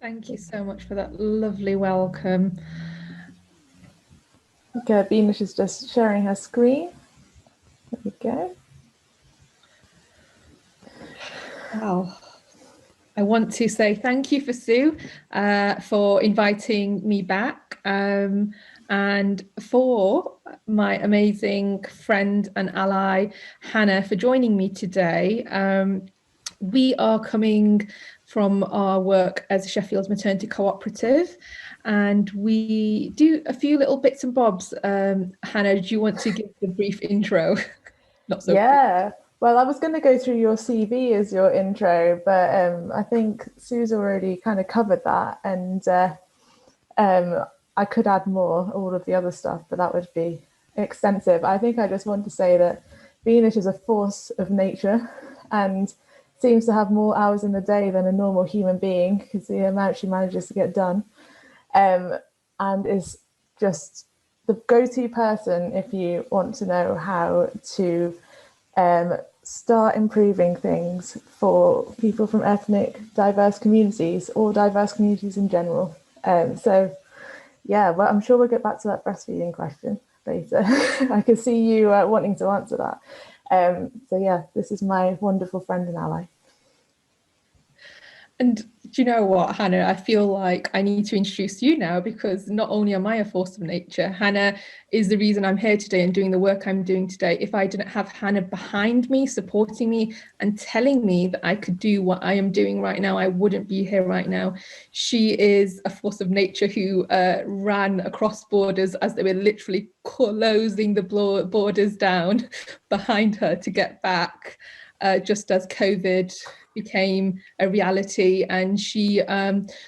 Thank you so much for that lovely welcome. Okay, Benash is just sharing her screen. There we go. Wow. I want to say thank you for Sue for inviting me back, and for my amazing friend and ally, Hannah, for joining me today. We are coming from our work as a Sheffield Maternity Cooperative, and we do a few little bits and bobs. Hannah, do you want to give a brief intro? Not so Yeah. Well, I was going to go through your CV as your intro, but I think Sue's already kind of covered that, and I could add more, all of the other stuff, but that would be extensive. I think I just want to say that Benash is a force of nature and seems to have more hours in the day than a normal human being, because the amount she manages to get done, and is just the go-to person if you want to know how to start improving things for people from ethnic diverse communities or diverse communities in general. So yeah, well, I'm sure we'll get back to that breastfeeding question later. I can see you wanting to answer that. So yeah, this is my wonderful friend and ally. And do you know what, Hannah? I feel like I need to introduce you now, because not only am I a force of nature, Hannah is the reason I'm here today and doing the work I'm doing today. If I didn't have Hannah behind me, supporting me and telling me that I could do what I am doing right now, I wouldn't be here right now. She is a force of nature who ran across borders as they were literally closing the borders down behind her to get back, just as COVID became a reality, and she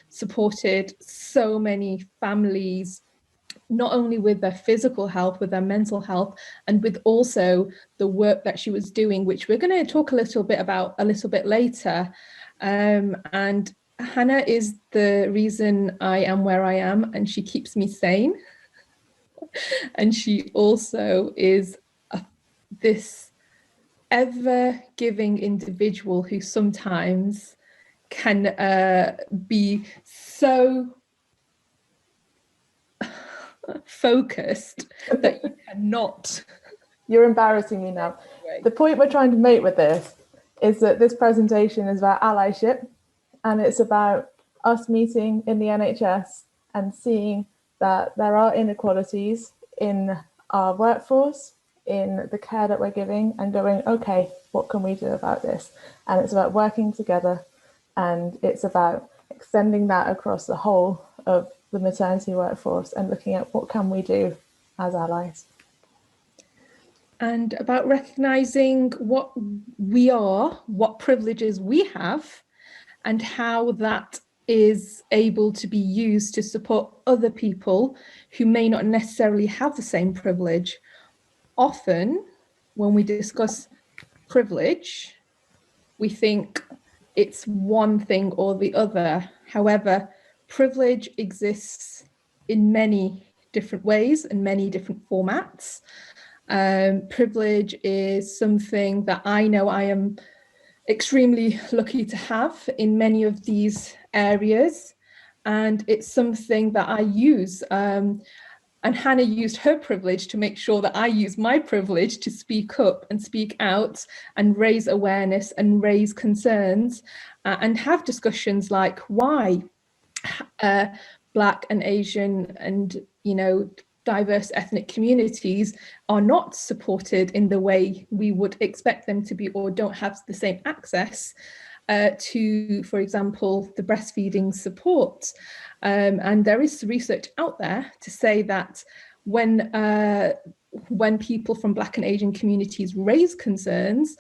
supported so many families, not only with their physical health, with their mental health, and with also the work that she was doing, which we're going to talk a little bit about a little bit later. And Hannah is the reason I am where I am, and she keeps me sane. And she also is this ever-giving individual who sometimes can be so focused that you cannot. You're embarrassing me now. The point we're trying to make with this is that this presentation is about allyship, and it's about us meeting in the NHS and seeing that there are inequalities in our workforce, in the care that we're giving, and going, okay, what can we do about this? And it's about working together, and it's about extending that across the whole of the maternity workforce and looking at what can we do as allies. And about recognizing what we are, what privileges we have, and how that is able to be used to support other people who may not necessarily have the same privilege. Often, when we discuss privilege, we think it's one thing or the other. However, privilege exists in many different ways and many different formats. Privilege is something that I know I am extremely lucky to have in many of these areas, and it's something that I use. And Hannah used her privilege to make sure that I use my privilege to speak up and speak out and raise awareness and raise concerns, and have discussions like why Black and Asian and, diverse ethnic communities are not supported in the way we would expect them to be, or don't have the same access to, for example, the breastfeeding support. And there is research out there to say that when people from Black and Asian communities raise concerns,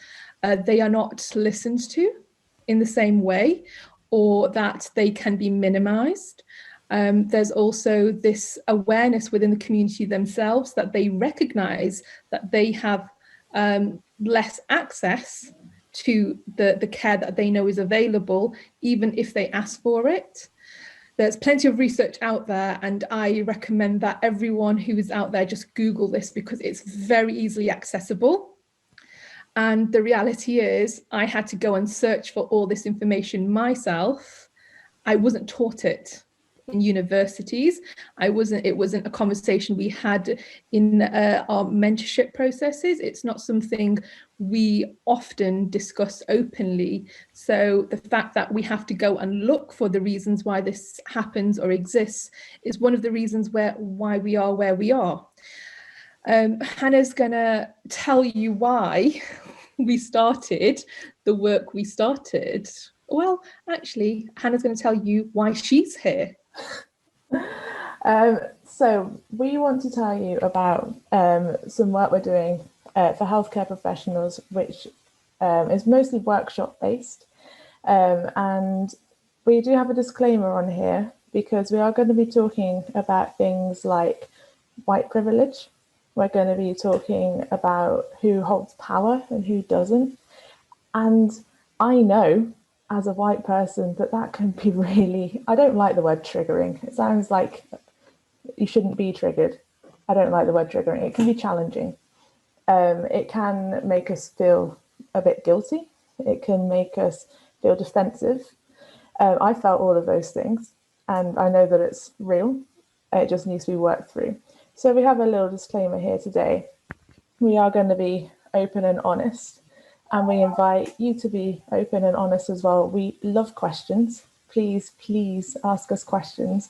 they are not listened to in the same way, or that they can be minimized. There's also this awareness within the community themselves that they recognize that they have less access to the care that they know is available, even if they ask for it. There's plenty of research out there, and I recommend that everyone who is out there just Google this, because it's very easily accessible. And the reality is, I had to go and search for all this information myself. I wasn't taught it in universities. It wasn't a conversation we had in our mentorship processes. It's not something we often discuss openly. So the fact that we have to go and look for the reasons why this happens or exists is one of the reasons why we are where we are. Hannah's gonna tell you why we started the work we started. Well, actually, Hannah's going to tell you why she's here. So we want to tell you about some work we're doing for healthcare professionals, which is mostly workshop based. And we do have a disclaimer on here because we are going to be talking about things like white privilege. We're going to be talking about who holds power and who doesn't. And I know as a white person that can be really, I don't like the word triggering. It sounds like you shouldn't be triggered. I don't like the word triggering. It can be challenging. It can make us feel a bit guilty. It can make us feel defensive. I felt all of those things, and I know that it's real. It just needs to be worked through. So we have a little disclaimer here today. We are going to be open and honest, and we invite you to be open and honest as well. We love questions. Please ask us questions.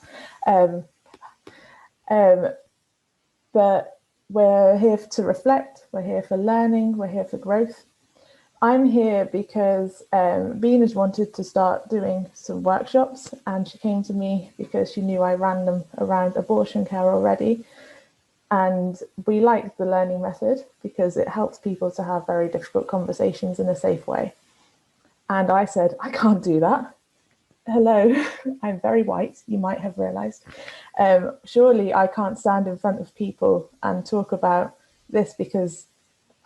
But we're here to reflect, we're here for learning, we're here for growth. I'm here because Benash wanted to start doing some workshops, and she came to me because she knew I ran them around abortion care already. And we like the learning method because it helps people to have very difficult conversations in a safe way. And I said, I can't do that. Hello, I'm very white, you might have realised. Surely I can't stand in front of people and talk about this because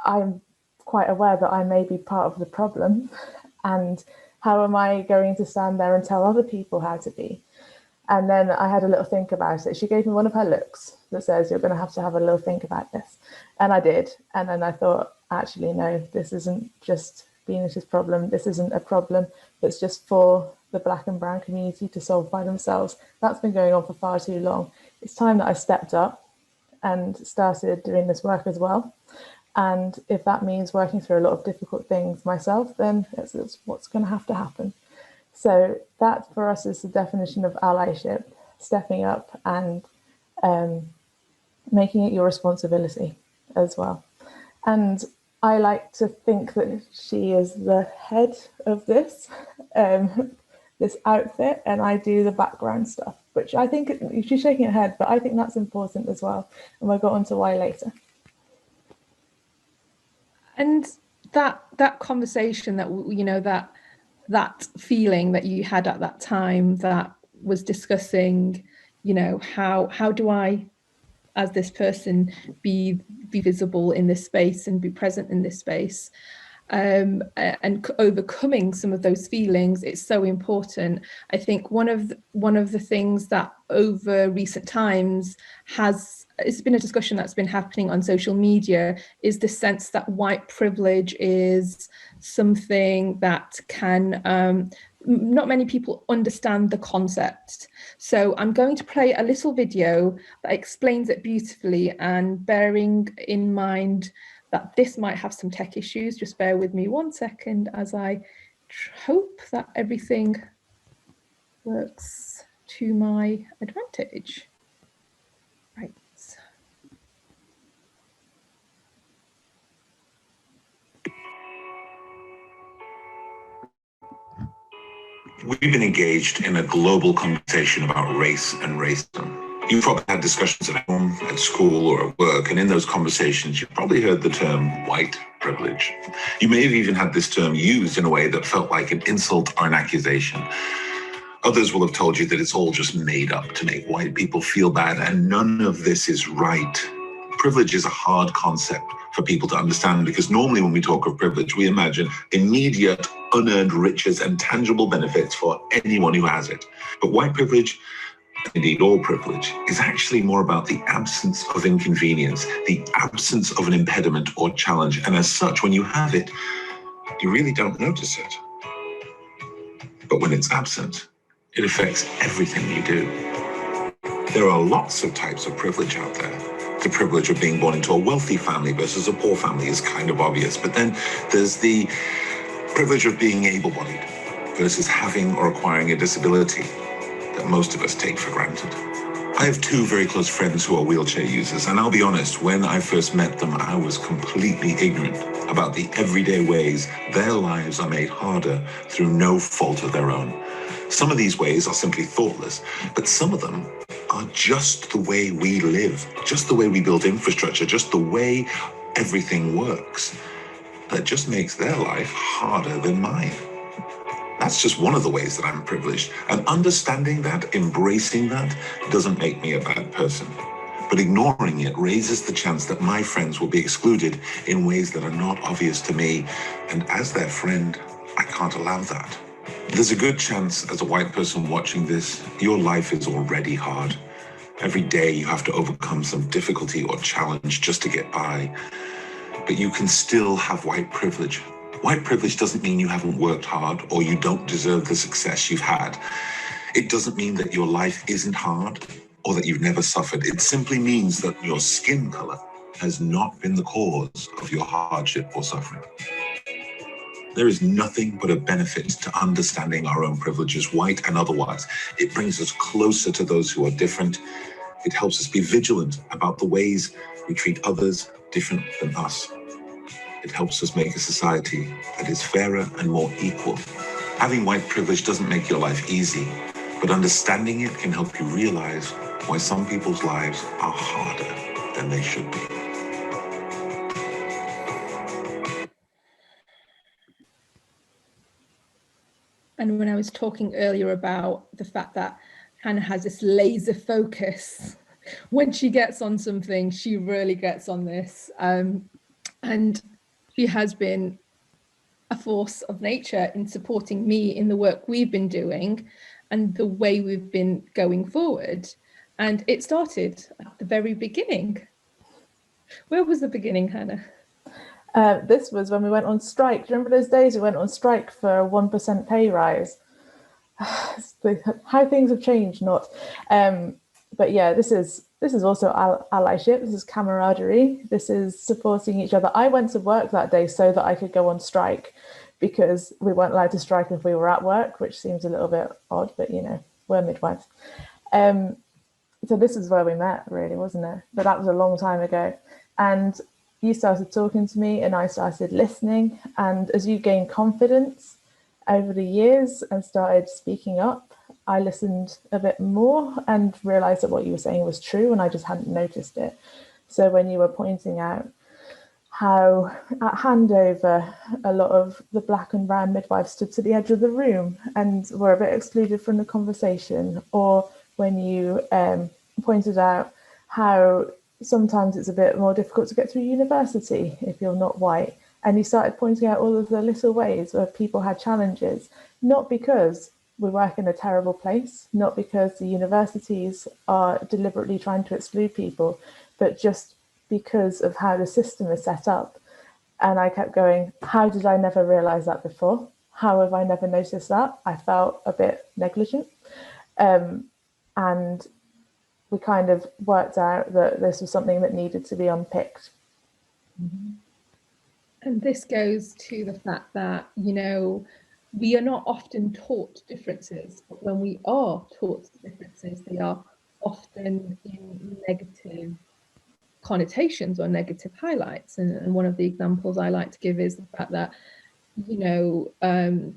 I'm quite aware that I may be part of the problem. And how am I going to stand there and tell other people how to be? And then I had a little think about it. She gave me one of her looks that says, you're going to have a little think about this. And I did. And then I thought, actually, no, this isn't just Benash's problem. This isn't a problem that's just for the Black and brown community to solve by themselves. That's been going on for far too long. It's time that I stepped up and started doing this work as well. And if that means working through a lot of difficult things myself, then it's what's going to happen. So that for us is the definition of allyship, stepping up and making it your responsibility as well. And I like to think that she is the head of this, this outfit, and I do the background stuff, which I think she's shaking her head, but I think that's important as well. And we'll go on to why later. And that conversation that, you know, that feeling that you had at that time that was discussing, you know, how do I, as this person, be visible in this space and be present in this space, and overcoming some of those feelings, it's so important. I think one of the things that over recent times it's been a discussion that's been happening on social media is the sense that white privilege is something that can not many people understand the concept. So I'm going to play a little video that explains it beautifully, and bearing in mind that this might have some tech issues, just bear with me 1 second as I hope that everything works to my advantage. Right. We've been engaged in a global conversation about race and racism. You've probably had discussions at home, at school, or at work, and in those conversations, you've probably heard the term white privilege. You may have even had this term used in a way that felt like an insult or an accusation. Others will have told you that it's all just made up to make white people feel bad, and none of this is right. Privilege is a hard concept for people to understand because normally when we talk of privilege, we imagine immediate, unearned riches and tangible benefits for anyone who has it. But white privilege, indeed all privilege, is actually more about the absence of inconvenience, the absence of an impediment or challenge. And as such, when you have it, you really don't notice it. But when it's absent, It affects everything you do. There are lots of types of privilege out there. The privilege of being born into a wealthy family versus a poor family is kind of obvious, but then there's the privilege of being able-bodied versus having or acquiring a disability that most of us take for granted. I have two very close friends who are wheelchair users, and I'll be honest, when I first met them, I was completely ignorant about the everyday ways their lives are made harder through no fault of their own. Some of these ways are simply thoughtless, but some of them are just the way we live, just the way we build infrastructure, just the way everything works. That just makes their life harder than mine. That's just one of the ways that I'm privileged. And understanding that, embracing that, doesn't make me a bad person. But ignoring it raises the chance that my friends will be excluded in ways that are not obvious to me. And as their friend, I can't allow that. There's a good chance, as a white person watching this, your life is already hard. Every day you have to overcome some difficulty or challenge just to get by. But you can still have white privilege. White privilege doesn't mean you haven't worked hard or you don't deserve the success you've had. It doesn't mean that your life isn't hard or that you've never suffered. It simply means that your skin color has not been the cause of your hardship or suffering. There is nothing but a benefit to understanding our own privileges, white and otherwise. It brings us closer to those who are different. It helps us be vigilant about the ways we treat others different than us. It helps us make a society that is fairer and more equal. Having white privilege doesn't make your life easy, but understanding it can help you realize why some people's lives are harder than they should be. And when I was talking earlier about the fact that Hannah has this laser focus, when she gets on something, she really gets on this. And she has been a force of nature in supporting me in the work we've been doing and the way we've been going forward. And it started at the very beginning. Where was the beginning, Hannah? This was when we went on strike. Do you remember those days we went on strike for a 1% pay rise? How things have changed, not. But yeah, this is also allyship. This is camaraderie. This is supporting each other. I went to work that day so that I could go on strike because we weren't allowed to strike if we were at work, which seems a little bit odd, but you know, we're midwives. So this is where we met, really, wasn't it? But that was a long time ago. And you started talking to me and I started listening. And as you gained confidence over the years and started speaking up, I listened a bit more and realized that what you were saying was true and I just hadn't noticed it. So when you were pointing out how at handover, a lot of the black and brown midwives stood to the edge of the room and were a bit excluded from the conversation, or when you pointed out how sometimes it's a bit more difficult to get through university if you're not white, and you started pointing out all of the little ways where people had challenges, not because we work in a terrible place, not because the universities are deliberately trying to exclude people, but just because of how the system is set up. And I kept going, how did I never realize that before? How have I never noticed that? I felt a bit negligent. And we kind of worked out that this was something that needed to be unpicked. And this goes to the fact that, you know, we are not often taught differences, but when we are taught differences, they are often in negative connotations or negative highlights. And one of the examples I like to give is the fact that, you know,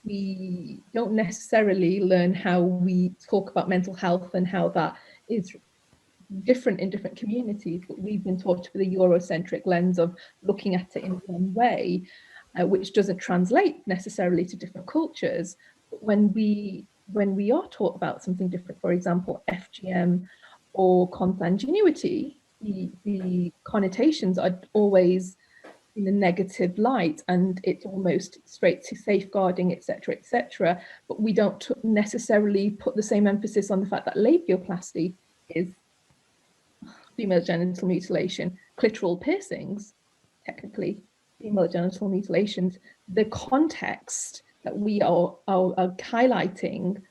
we don't necessarily learn how we talk about mental health and how that is different in different communities, but we've been taught with a Eurocentric lens of looking at it in one way, which doesn't translate necessarily to different cultures. But when we are taught about something different, for example, FGM or consanguinity, the connotations are always in a negative light, and it's almost straight to safeguarding, etc., etc. But we don't necessarily put the same emphasis on the fact that labioplasty is female genital mutilation, clitoral piercings, technically female genital mutilations. The context that we are highlighting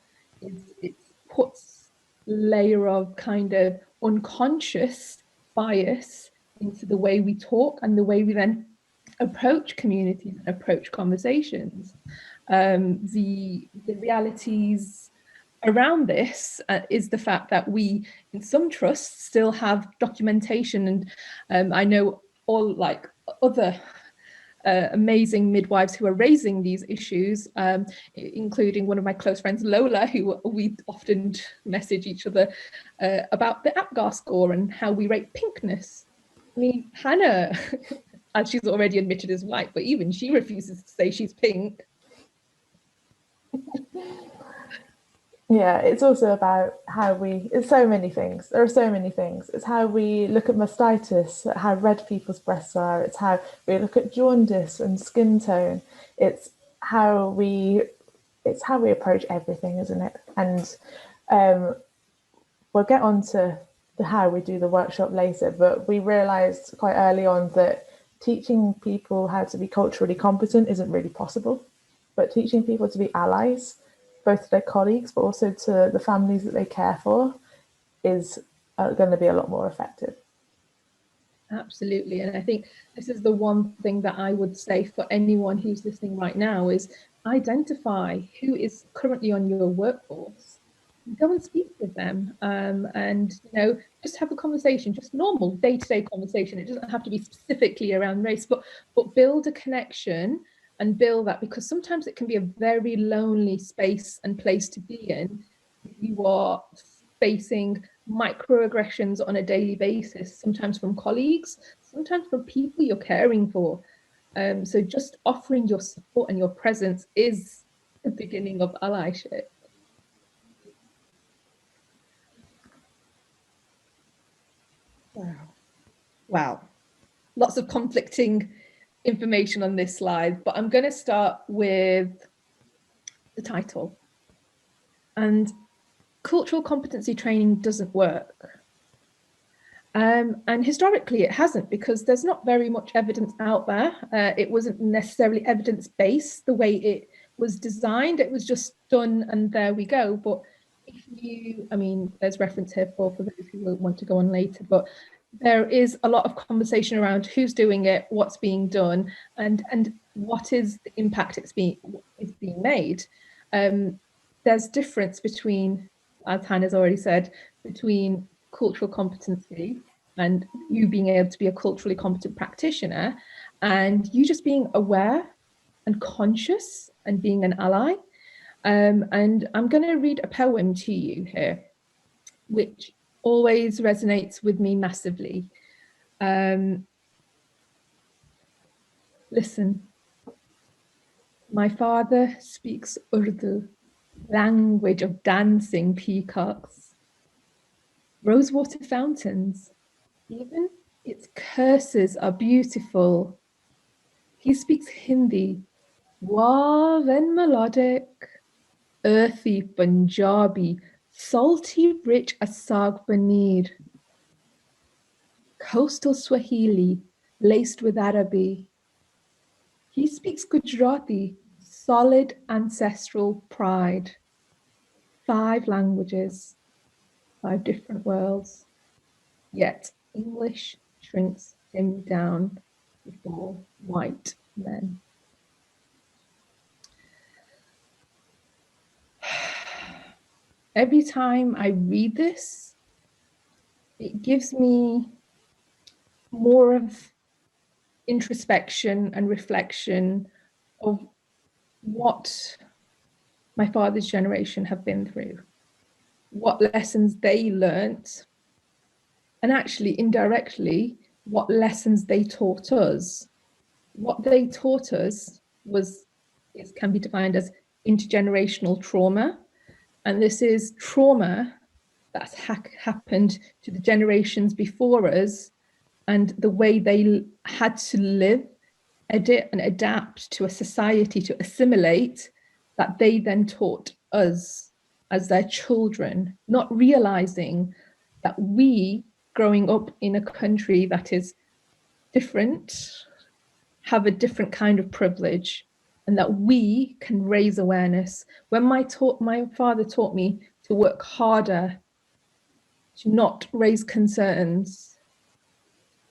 is it puts layer of kind of unconscious bias into the way we talk and the way we then approach communities and approach conversations. The realities around this is the fact that we, in some trusts, still have documentation, and I know all like other amazing midwives who are raising these issues, including one of my close friends, Lola, who we often message each other about the APGAR score and how we rate pinkness. I mean, Hannah, as she's already admitted is white, but even she refuses to say she's pink. Yeah, it's also about how it's so many things. There are so many things. It's how we look at mastitis, how red people's breasts are. It's how we look at jaundice and skin tone. It's how we approach everything, isn't it? And we'll get on to how we do the workshop later, but we realised quite early on that teaching people how to be culturally competent isn't really possible, but teaching people to be allies, both to their colleagues, but also to the families that they care for, is going to be a lot more effective. Absolutely. And I think this is the one thing that I would say for anyone who's listening right now is identify who is currently on your workforce. Go and speak with them, and just have a conversation, just normal day-to-day conversation. It doesn't have to be specifically around race, but build a connection and build that, because sometimes it can be a very lonely space and place to be in. You are facing microaggressions on a daily basis, sometimes from colleagues, sometimes from people you're caring for. So just offering your support and your presence is the beginning of allyship. Wow. Lots of conflicting information on this slide, but I'm going to start with the title. And cultural competency training doesn't work. And historically it hasn't, because there's not very much evidence out there. It wasn't necessarily evidence-based the way it was designed. It was just done and there we go. But there's reference here for those who will want to go on later, but there is a lot of conversation around who's doing it, what's being done, and what is the impact is being made. There's difference between, as Hannah's already said, between cultural competency and you being able to be a culturally competent practitioner, and you just being aware and conscious and being an ally. And I'm going to read a poem to you here, which always resonates with me massively. Listen. My father speaks Urdu, language of dancing peacocks, rosewater fountains, even its curses are beautiful. He speaks Hindi, suave and melodic, earthy Punjabi, salty, rich as saag paneer, coastal Swahili, laced with Arabi. He speaks Gujarati, solid ancestral pride. 5 languages, 5 different worlds, yet English shrinks him down before white men. Every time I read this, it gives me more of introspection and reflection of what my father's generation have been through, what lessons they learnt, and actually indirectly what lessons they taught us. What they taught us can be defined as intergenerational trauma, and this is trauma that's happened to the generations before us, and the way they had to live, edit and adapt to a society, to assimilate, that they then taught us as their children, not realizing that we, growing up in a country that is different, have a different kind of privilege, and that we can raise awareness. When my father taught me to work harder, to not raise concerns,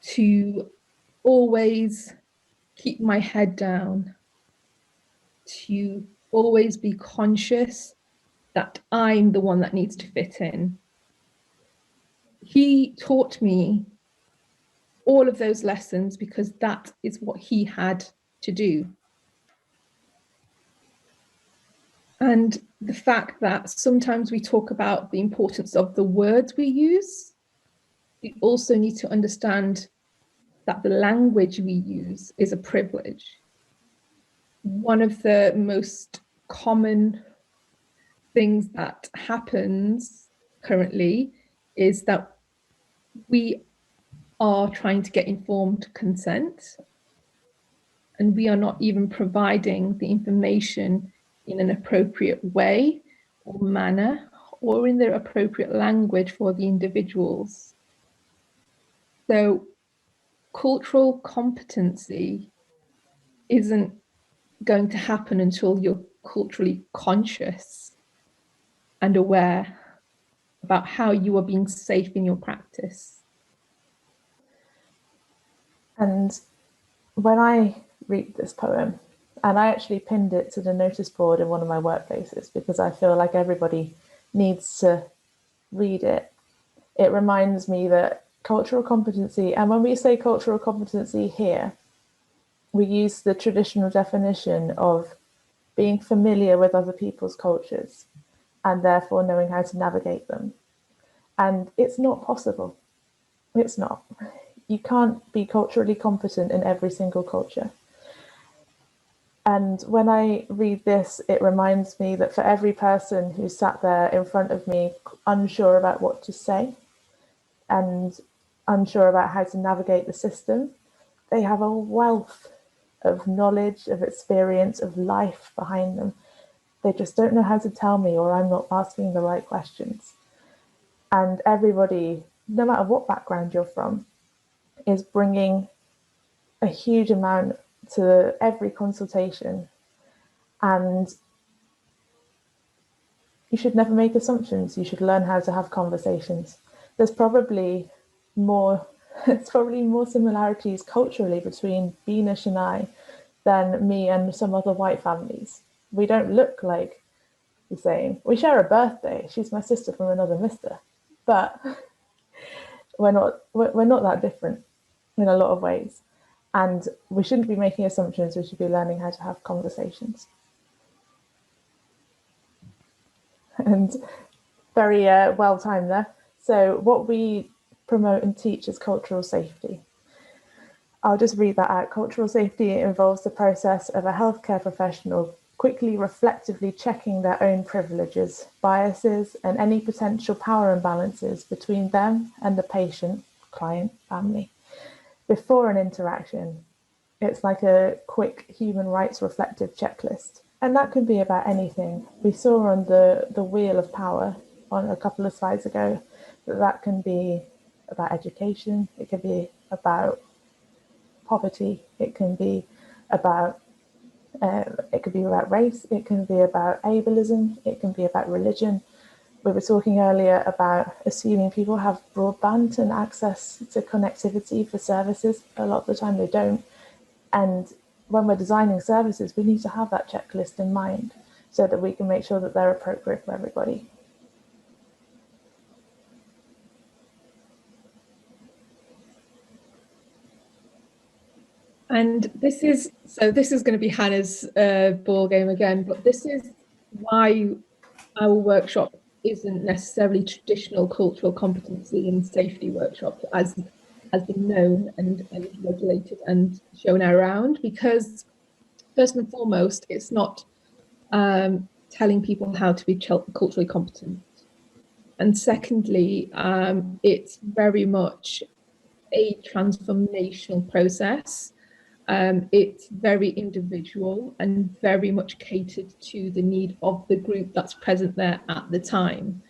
to always keep my head down, to always be conscious that I'm the one that needs to fit in. He taught me all of those lessons because that is what he had to do. And the fact that sometimes we talk about the importance of the words we use, we also need to understand that the language we use is a privilege. One of the most common things that happens currently is that we are trying to get informed consent, and we are not even providing the information in an appropriate way or manner or in the appropriate language for the individuals. So cultural competency isn't going to happen until you're culturally conscious and aware about how you are being safe in your practice. And when I read this poem, and I actually pinned it to the notice board in one of my workplaces because I feel like everybody needs to read it, it reminds me that cultural competency, and when we say cultural competency here, we use the traditional definition of being familiar with other people's cultures and therefore knowing how to navigate them. And it's not possible. It's not. You can't be culturally competent in every single culture. And when I read this, it reminds me that for every person who sat there in front of me, unsure about what to say and unsure about how to navigate the system, they have a wealth of knowledge, of experience, of life behind them. They just don't know how to tell me, or I'm not asking the right questions. And everybody, no matter what background you're from, is bringing a huge amount to every consultation. And you should never make assumptions. You should learn how to have conversations. There's probably more similarities culturally between Benash and I than me and some other white families. We don't look like the same. We share a birthday. She's my sister from another mister, but we're not that different in a lot of ways. And we shouldn't be making assumptions. We should be learning how to have conversations. And very well timed there. So what we promote and teach is cultural safety. I'll just read that out. Cultural safety involves the process of a healthcare professional quickly, reflectively checking their own privileges, biases, and any potential power imbalances between them and the patient, client, family. Before an interaction, it's like a quick human rights reflective checklist. And that could be about anything. We saw on the wheel of power on a couple of slides ago that can be about education, it could be about poverty, it can be about race, it can be about ableism, it can be about religion. We were talking earlier about assuming people have broadband and access to connectivity for services. A lot of the time they don't. And when we're designing services, we need to have that checklist in mind so that we can make sure that they're appropriate for everybody. And this is going to be Hannah's ball game again, but this is why our workshop isn't necessarily traditional cultural competency and safety workshop as has been known and regulated and shown around, because first and foremost, it's not telling people how to be culturally competent. And secondly, it's very much a transformational process. It's very individual and very much catered to the need of the group that's present there at the time.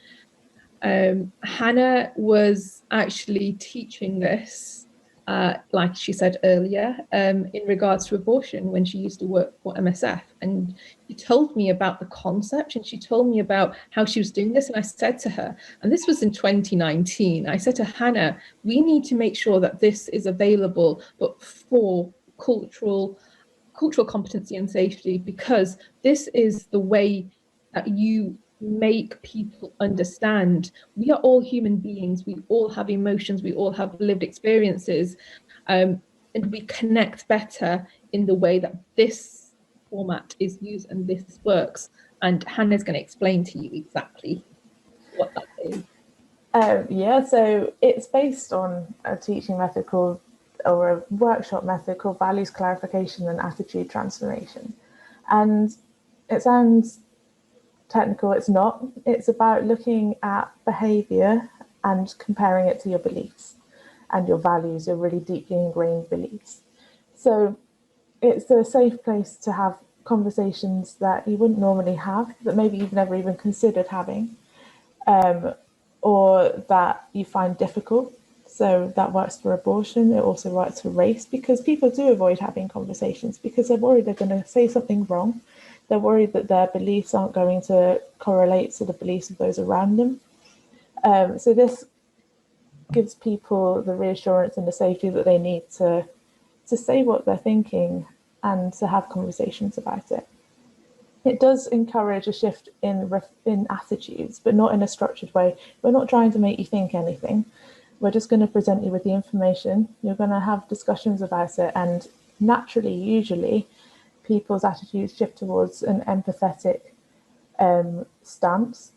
Hannah was actually teaching this like she said earlier, in regards to abortion when she used to work for MSF. And she told me about the concept and she told me about how she was doing this. And I said to her, and this was in 2019, I said to Hannah, we need to make sure that this is available, but for cultural competency and safety, because this is the way that you make people understand we are all human beings, we all have emotions, we all have lived experiences, and we connect better in the way that this format is used and this works. And Hannah's going to explain to you exactly what that is. Yeah, so it's based on a teaching method called, or a workshop method called values clarification and attitude transformation. And it sounds technical, it's not. It's about looking at behaviour and comparing it to your beliefs and your values, your really deeply ingrained beliefs. So it's a safe place to have conversations that you wouldn't normally have, that maybe you've never even considered having, or that you find difficult. So that works for abortion. It also works for race, because people do avoid having conversations because they're worried they're going to say something wrong. They're worried that their beliefs aren't going to correlate to the beliefs of those around them. So this gives people the reassurance and the safety that they need to say what they're thinking and to have conversations about it. It does encourage a shift in attitudes, but not in a structured way. We're not trying to make you think anything. We're just going to present you with the information. You're going to have discussions about it, and naturally, usually, people's attitudes shift towards an empathetic stance,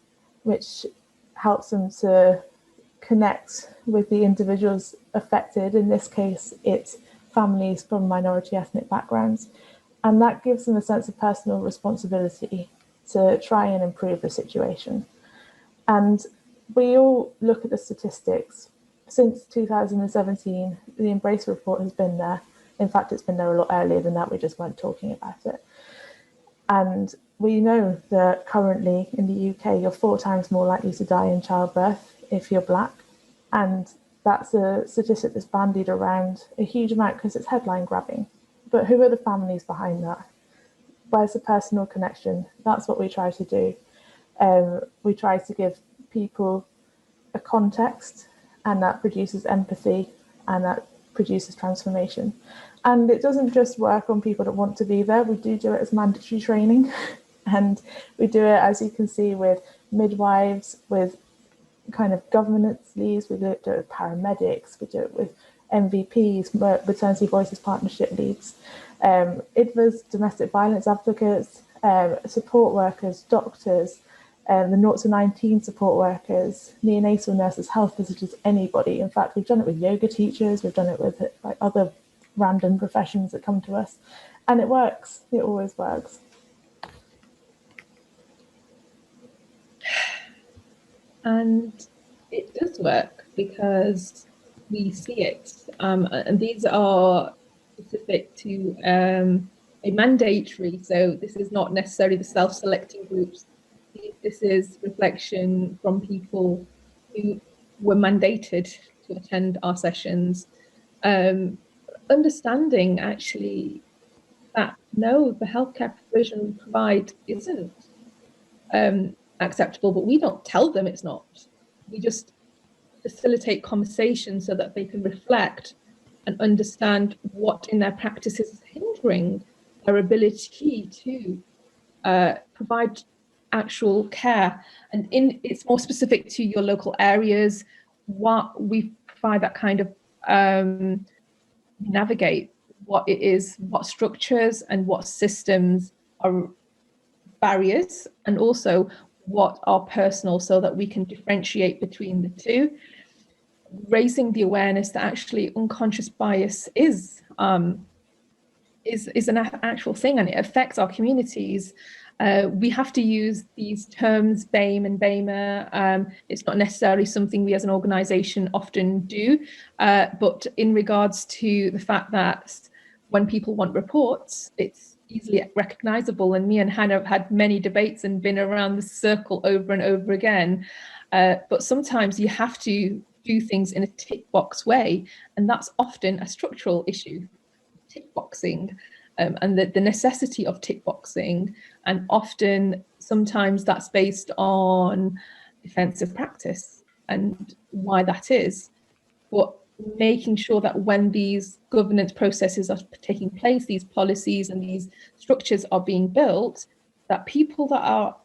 which helps them to connect with the individuals affected. In this case, it's families from minority ethnic backgrounds. And that gives them a sense of personal responsibility to try and improve the situation. And we all look at the statistics. Since 2017, the Embrace report has been there. In fact, it's been there a lot earlier than that. We just weren't talking about it. And we know that currently in the UK, you're 4 times more likely to die in childbirth if you're Black. And that's a statistic that's bandied around a huge amount because it's headline grabbing. But who are the families behind that? Where's the personal connection? That's what we try to do. We try to give people a context, and that produces empathy, and that produces transformation. And it doesn't just work on people that want to be there. We do it as mandatory training. And we do it, as you can see, with midwives, with kind of governance leads, we do it with paramedics, we do it with MVPs, Maternity Voices Partnership leads, IDVAs, domestic violence advocates, support workers, doctors, the 0 to 19 support workers, neonatal nurses, health visitors, anybody. In fact, we've done it with yoga teachers, we've done it with like other random professions that come to us, and it works. It always works. And it does work because we see it. And these are specific to a mandatory, so this is not necessarily the self-selecting groups. This is reflection from people who were mandated to attend our sessions. Understanding actually that no, the healthcare provision we provide isn't acceptable, but we don't tell them it's not. We just facilitate conversations so that they can reflect and understand what in their practice is hindering their ability to provide actual care. And it's more specific to your local areas. What we provide that kind of navigate what it is, what structures and what systems are barriers, and also what are personal, so that we can differentiate between the two, raising the awareness that actually unconscious bias is an actual thing and it affects our communities. We have to use these terms, BAME and BAMER. It's not necessarily something we as an organisation often do, but in regards to the fact that when people want reports, it's easily recognisable. And me and Hannah have had many debates and been around the circle over and over again. But sometimes you have to do things in a tick box way, and that's often a structural issue, tick boxing, and the necessity of tick boxing, and often sometimes that's based on defensive practice and why that is. But making sure that when these governance processes are taking place, these policies and these structures are being built, that people that are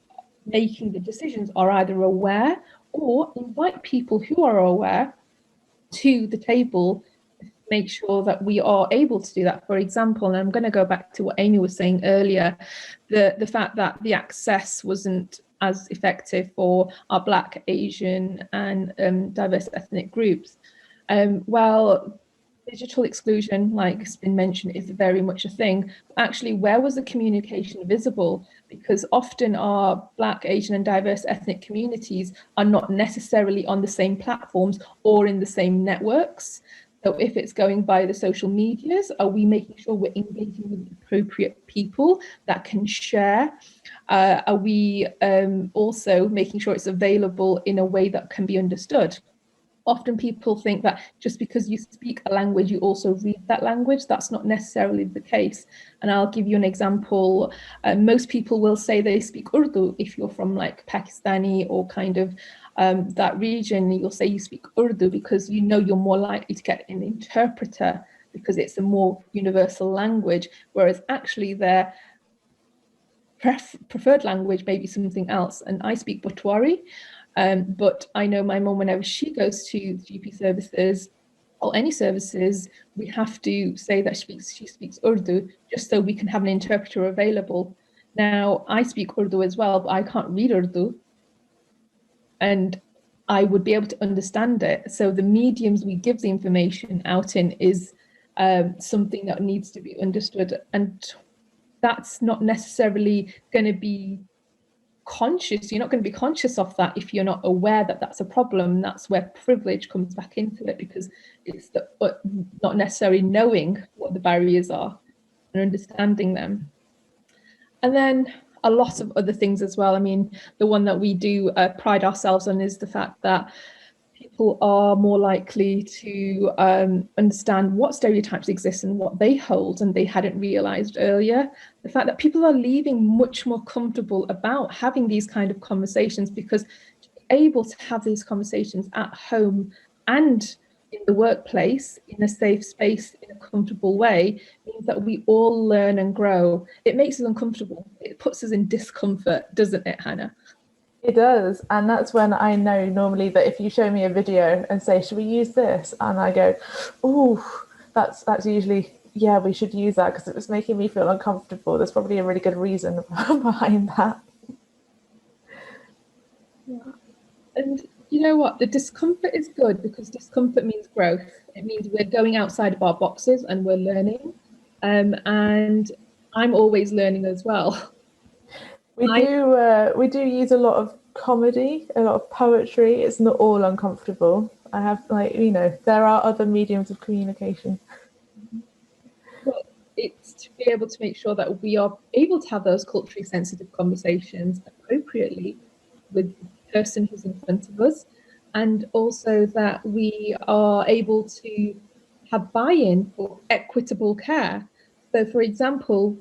making the decisions are either aware or invite people who are aware to the table, make sure that we are able to do that. For example, and I'm going to go back to what Amy was saying earlier, the fact that the access wasn't as effective for our Black, Asian and diverse ethnic groups. Well, digital exclusion, like has been mentioned, is very much a thing. Actually, where was the communication visible? Because often our Black, Asian and diverse ethnic communities are not necessarily on the same platforms or in the same networks. So if it's going by the social medias, are we making sure we're engaging with appropriate people that can share? Are we also making sure it's available in a way that can be understood? Often people think that just because you speak a language, you also read that language. That's not necessarily the case. And I'll give you an example. Most people will say they speak Urdu. If you're from like Pakistani or kind of that region, you'll say you speak Urdu because you know you're more likely to get an interpreter because it's a more universal language, whereas actually their preferred language may be something else. And I speak Butwari. But I know my mum, whenever she goes to GP services or any services, we have to say that she speaks Urdu just so we can have an interpreter available. Now, I speak Urdu as well, but I can't read Urdu. And I would be able to understand it. So the mediums we give the information out in is something that needs to be understood. And that's not necessarily going to be conscious. You're not going to be conscious of that if you're not aware that that's a problem. That's where privilege comes back into it, because it's not necessarily knowing what the barriers are and understanding them. And then a lot of other things as well. I mean, the one that we do pride ourselves on is the fact that people are more likely to understand what stereotypes exist and what they hold and they hadn't realized earlier. The fact that people are leaving much more comfortable about having these kind of conversations, because to be able to have these conversations at home and in the workplace, in a safe space, in a comfortable way, means that we all learn and grow. It makes us uncomfortable. It puts us in discomfort, doesn't it, Hannah? It does, and that's when I know normally that if you show me a video and say, should we use this? And I go, oh, that's usually, yeah, we should use that because it was making me feel uncomfortable. There's probably a really good reason behind that. Yeah. And you know what? The discomfort is good because discomfort means growth. It means we're going outside of our boxes and we're learning. And I'm always learning as well. We do use a lot of comedy, a lot of poetry. It's not all uncomfortable. I have, like, you know, there are other mediums of communication. Well, it's to be able to make sure that we are able to have those culturally sensitive conversations appropriately with the person who's in front of us, and also that we are able to have buy-in for equitable care. So, for example,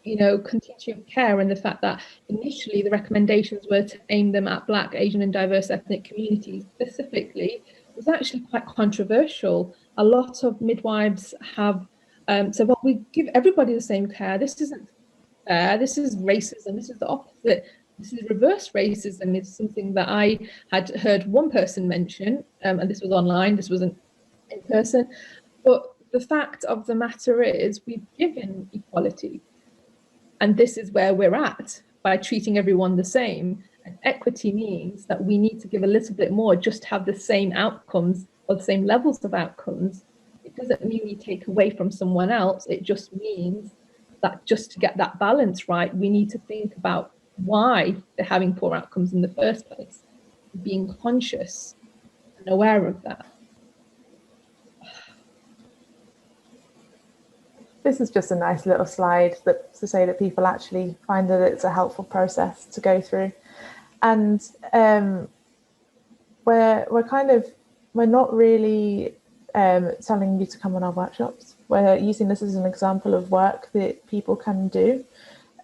you know, continuity of care, and the fact that initially the recommendations were to aim them at Black, Asian and diverse ethnic communities specifically, was actually quite controversial. A lot of midwives have said, well, we give everybody the same care. This isn't fair. This is racism. This is the opposite. This is reverse racism. It's something that I had heard one person mention, and this was online, this wasn't in person. But the fact of the matter is we've given equality. And this is where we're at by treating everyone the same. And equity means that we need to give a little bit more just to have the same outcomes or the same levels of outcomes. It doesn't mean we take away from someone else. It just means that just to get that balance right, we need to think about why they're having poor outcomes in the first place, being conscious and aware of that. This is just a nice little slide to say that people actually find that it's a helpful process to go through. And we're not really telling you to come on our workshops. We're using this as an example of work that people can do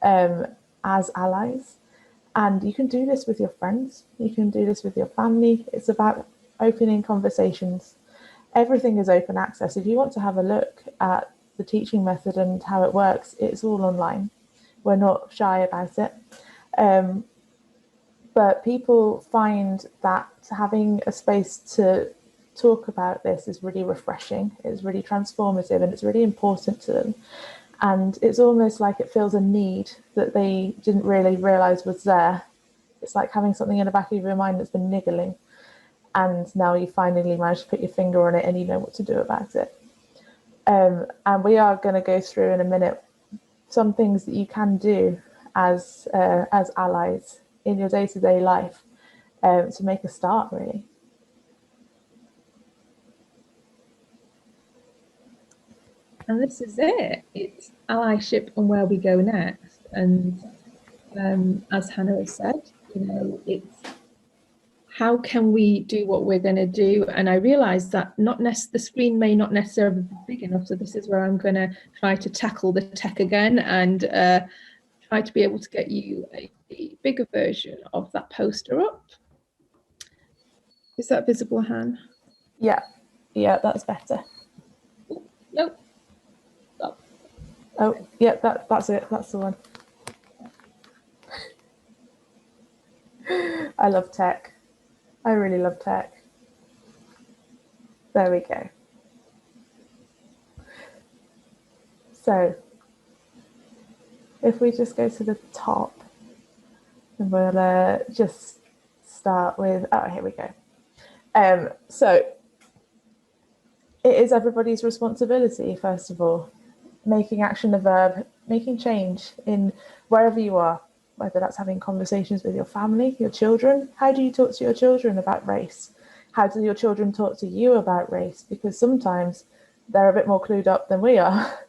as allies. And you can do this with your friends, you can do this with your family. It's about opening conversations. Everything is open access. If you want to have a look at the teaching method and how it works, it's all online. We're not shy about it. But people find that having a space to talk about this is really refreshing, it's really transformative, and it's really important to them. And it's almost like it fills a need that they didn't really realise was there. It's like having something in the back of your mind that's been niggling, and now you finally managed to put your finger on it and you know what to do about it. And we are going to go through in a minute some things that you can do as allies in your day-to-day life to make a start, really. And this is it. It's allyship and where we go next. And as Hannah has said, you know, it's how can we do what we're going to do? And I realize that the screen may not necessarily be big enough. So this is where I'm going to try to tackle the tech again and try to be able to get you a bigger version of that poster up. Is that visible, Han? Yeah, that's better. Nope. Oh, yeah, that's it. That's the one. I love tech. I really love tech. There we go. So if we just go to the top, and we'll just start with, oh, here we go. So it is everybody's responsibility, first of all, making action a verb, making change in wherever you are, whether that's having conversations with your family, your children. How do you talk to your children about race? How do your children talk to you about race? Because sometimes they're a bit more clued up than we are.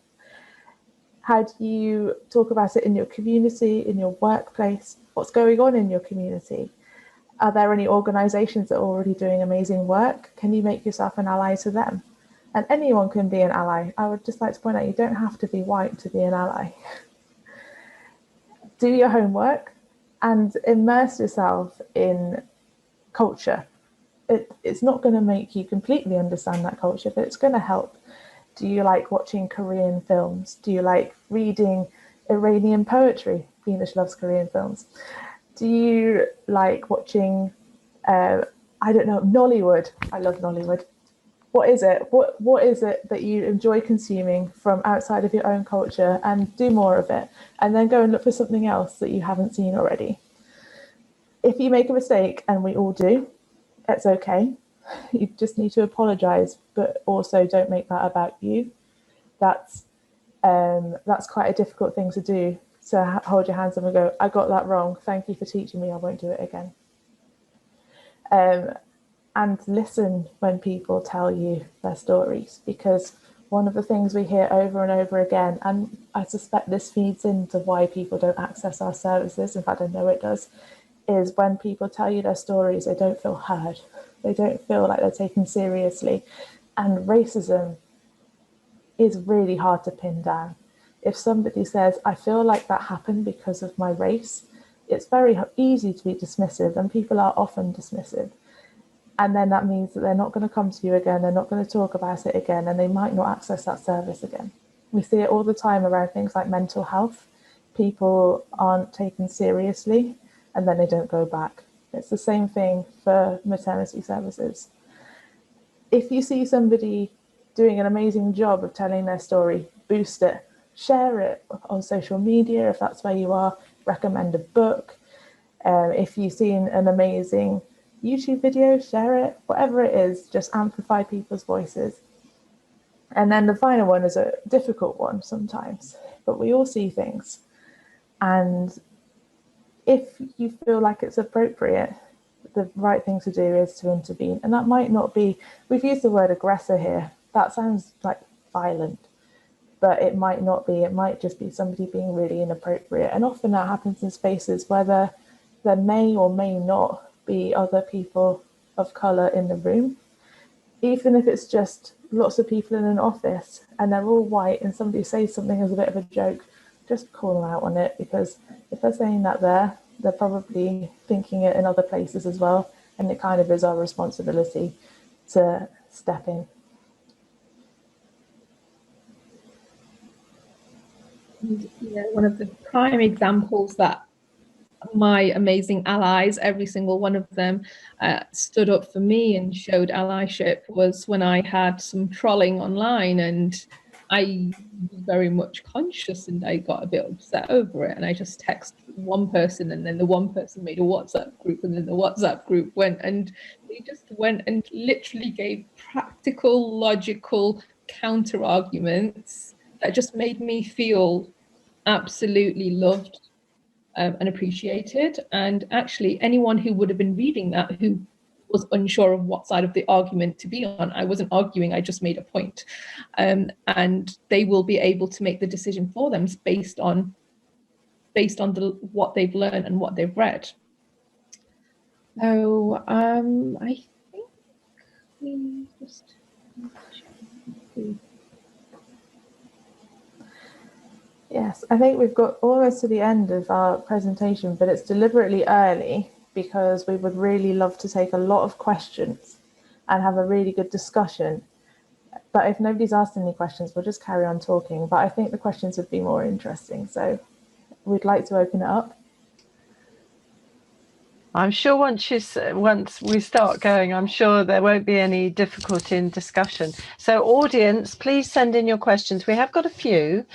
How do you talk about it in your community, in your workplace? What's going on in your community? Are there any organisations that are already doing amazing work? Can you make yourself an ally to them? And anyone can be an ally. I would just like to point out, you don't have to be white to be an ally. Do your homework and immerse yourself in culture. It's not going to make you completely understand that culture, but it's going to help. Do you like watching Korean films? Do you like reading Iranian poetry? Benash loves Korean films. Do you like watching, I don't know, Nollywood? I love Nollywood. What is it? What is it that you enjoy consuming from outside of your own culture, and do more of it, and then go and look for something else that you haven't seen already. If you make a mistake, and we all do, it's okay. You just need to apologise, but also don't make that about you. That's quite a difficult thing to do. So hold your hands up and go, I got that wrong. Thank you for teaching me. I won't do it again. And listen when people tell you their stories, because one of the things we hear over and over again, and I suspect this feeds into why people don't access our services, in fact I know it does, is when people tell you their stories, they don't feel heard. They don't feel like they're taken seriously. And racism is really hard to pin down. If somebody says, I feel like that happened because of my race, it's very easy to be dismissive, and people are often dismissive. And then that means that they're not going to come to you again, they're not going to talk about it again, and they might not access that service again. We see it all the time around things like mental health. People aren't taken seriously, and then they don't go back. It's the same thing for maternity services. If you see somebody doing an amazing job of telling their story, boost it, share it on social media if that's where you are, recommend a book. If you've seen an amazing YouTube video, share it, whatever it is, just amplify people's voices. And then the final one is a difficult one sometimes, but we all see things. And if you feel like it's appropriate, the right thing to do is to intervene. And that might not be, we've used the word aggressor here. That sounds like violent, but it might not be. It might just be somebody being really inappropriate. And often that happens in spaces where there may or may not be other people of colour in the room, even if it's just lots of people in an office and they're all white and somebody says something as a bit of a joke, just call them out on it, because if they're saying that there, they're probably thinking it in other places as well, and it kind of is our responsibility to step in. Yeah, one of the prime examples that my amazing allies, every single one of them, stood up for me and showed allyship was when I had some trolling online, and I was very much conscious and I got a bit upset over it, and I just texted one person, and then the one person made a WhatsApp group, and then the WhatsApp group went, and they just went and literally gave practical, logical counter arguments that just made me feel absolutely loved and appreciated. And actually, anyone who would have been reading that who was unsure of what side of the argument to be on, I wasn't arguing, I just made a point. And they will be able to make the decision for them based on what they've learned and what they've read. So I think we just see. Yes, I think we've got almost to the end of our presentation, but it's deliberately early because we would really love to take a lot of questions and have a really good discussion. But if nobody's asked any questions, we'll just carry on talking. But I think the questions would be more interesting. So we'd like to open it up. I'm sure once we start going, I'm sure there won't be any difficulty in discussion. So audience, please send in your questions. We have got a few.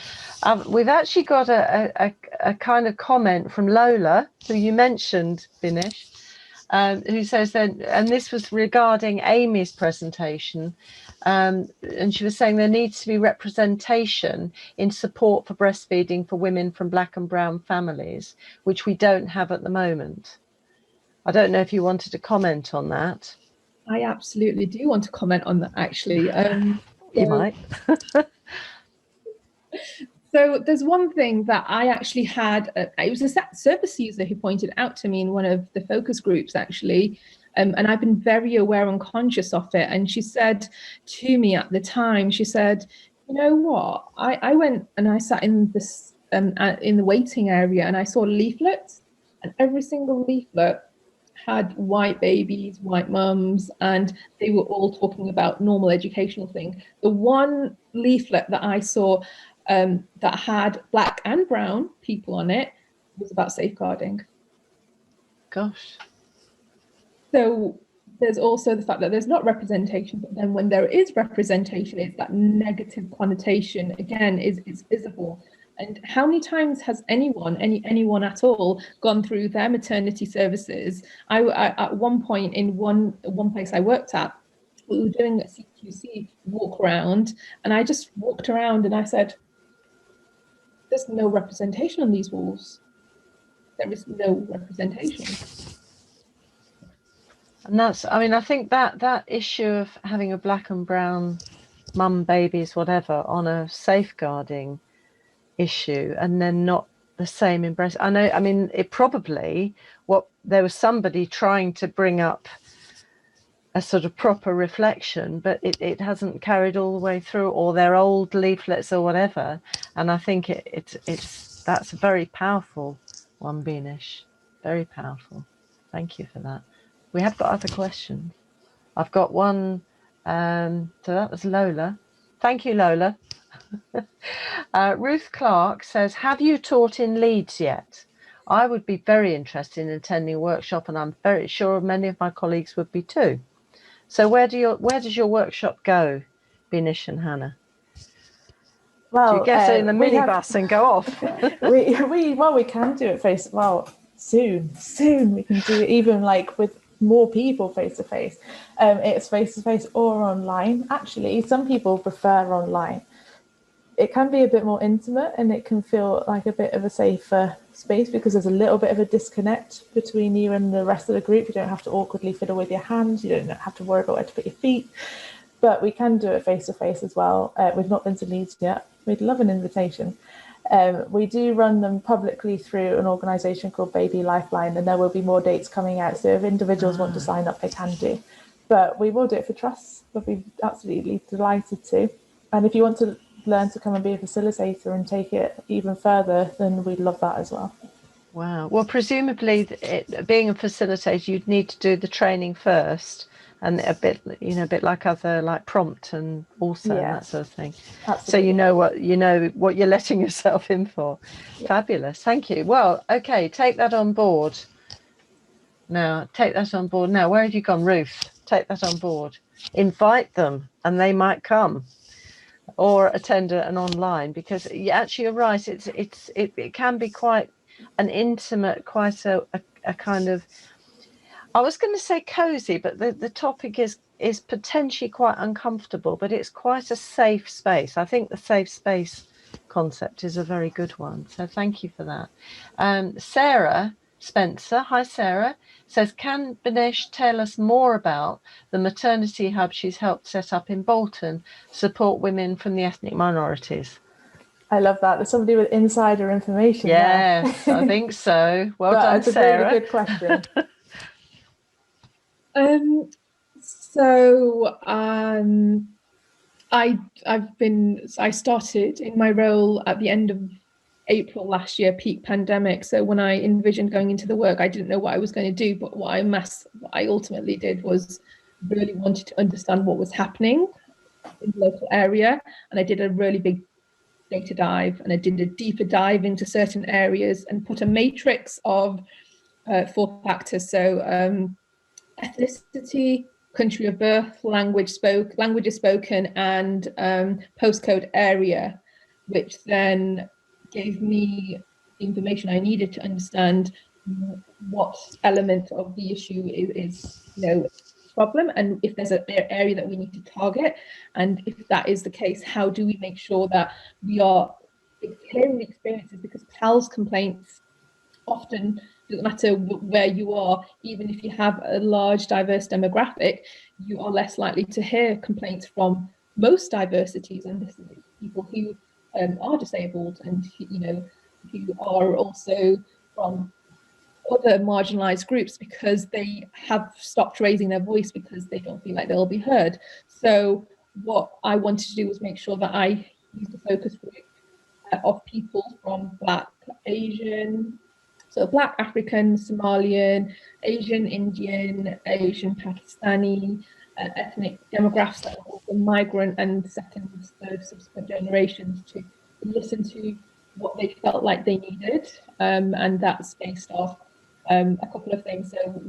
We've actually got a kind of comment from Lola, who you mentioned, Benash, who says that, and this was regarding Amy's presentation, and she was saying there needs to be representation in support for breastfeeding for women from Black and brown families, which we don't have at the moment. I don't know if you wanted to comment on that. I absolutely do want to comment on that, actually. You might. So there's one thing that I actually had, it was a service user who pointed out to me in one of the focus groups, actually, and I've been very aware and conscious of it. And she said to me at the time, she said, you know what, I went and I sat in this in the waiting area and I saw leaflets, and every single leaflet had white babies, white mums, and they were all talking about normal educational thing. The one leaflet that I saw that had Black and brown people on it was about safeguarding. Gosh. So there's also the fact that there's not representation, but then when there is representation, it's that negative connotation again is visible. And how many times has anyone at all gone through their maternity services? I at one point in one place I worked at, we were doing a CQC walk around, and I just walked around and I said, there's no representation on these walls. There is no representation. And that's, I mean, I think that issue of having a Black and brown mum, babies, whatever, on a safeguarding issue, and then not the same in breast. I know, I mean, it probably, there was somebody trying to bring up a sort of proper reflection, but it hasn't carried all the way through, or their old leaflets or whatever. And I think that's a very powerful one, Benash. Very powerful. Thank you for that. We have got other questions. I've got one. So that was Lola. Thank you, Lola. Ruth Clark says, have you taught in Leeds yet? I would be very interested in attending a workshop, and I'm very sure many of my colleagues would be too. So where does your workshop go, Benash and Hannah? Well, do you get it in the minibus and go off? we can do it soon we can do it, even like with more people face to face. It's face to face or online. Actually, some people prefer online. It can be a bit more intimate, and it can feel like a bit of a safer space because there's a little bit of a disconnect between you and the rest of the group. You don't have to awkwardly fiddle with your hands. You don't have to worry about where to put your feet. But we can do it face to face as well. We've not been to Leeds yet. We'd love an invitation. We do run them publicly through an organisation called Baby Lifeline, and there will be more dates coming out. So if individuals want to sign up, they can do. But we will do it for trusts. We'll be absolutely delighted to. And if you want to learn to come and be a facilitator and take it even further, then we'd love that as well. Wow. Well, presumably, being a facilitator, you'd need to do the training first, and a bit like other like prompt and also and that sort of thing. Absolutely. So you know what you're letting yourself in for. Yeah. Fabulous. Thank you. Well, okay, take that on board. Now, where have you gone, Ruth? Take that on board. Invite them, and they might come, or attend an online, because you're right. It can be quite an intimate, quite a kind of, I was going to say cozy, but the topic is potentially quite uncomfortable, but it's quite a safe space. I think the safe space concept is a very good one. So thank you for that. Sarah Spencer, hi Sarah, says, can Benash tell us more about the maternity hub she's helped set up in Bolton, support women from the ethnic minorities? I love that. There's somebody with insider information. Yes, I think so. Well done, it's Sarah. It's a really good question. I started in my role at the end of April last year, peak pandemic. So when I envisioned going into the work, I didn't know what I was going to do, but what I ultimately did was really wanted to understand what was happening in the local area. And I did a really big data dive, and I did a deeper dive into certain areas and put a matrix of 4 factors. So ethnicity, country of birth, languages spoken, and postcode area, which then gave me information I needed to understand what element of the issue is problem, and if there's an area that we need to target, and if that is the case, how do we make sure that we are hearing the experiences, because PALS complaints often, doesn't matter where you are, even if you have a large diverse demographic, you are less likely to hear complaints from most diversities, and this is people who are disabled and who are also from other marginalized groups, because they have stopped raising their voice because they don't feel like they'll be heard. So what I wanted to do was make sure that I used a focus group of people from Black, Asian, so Black, African, Somalian, Asian, Indian, Asian, Pakistani, ethnic demographics that are also migrant and second, third, subsequent generations, to listen to what they felt like they needed, and that's based off a couple of things. So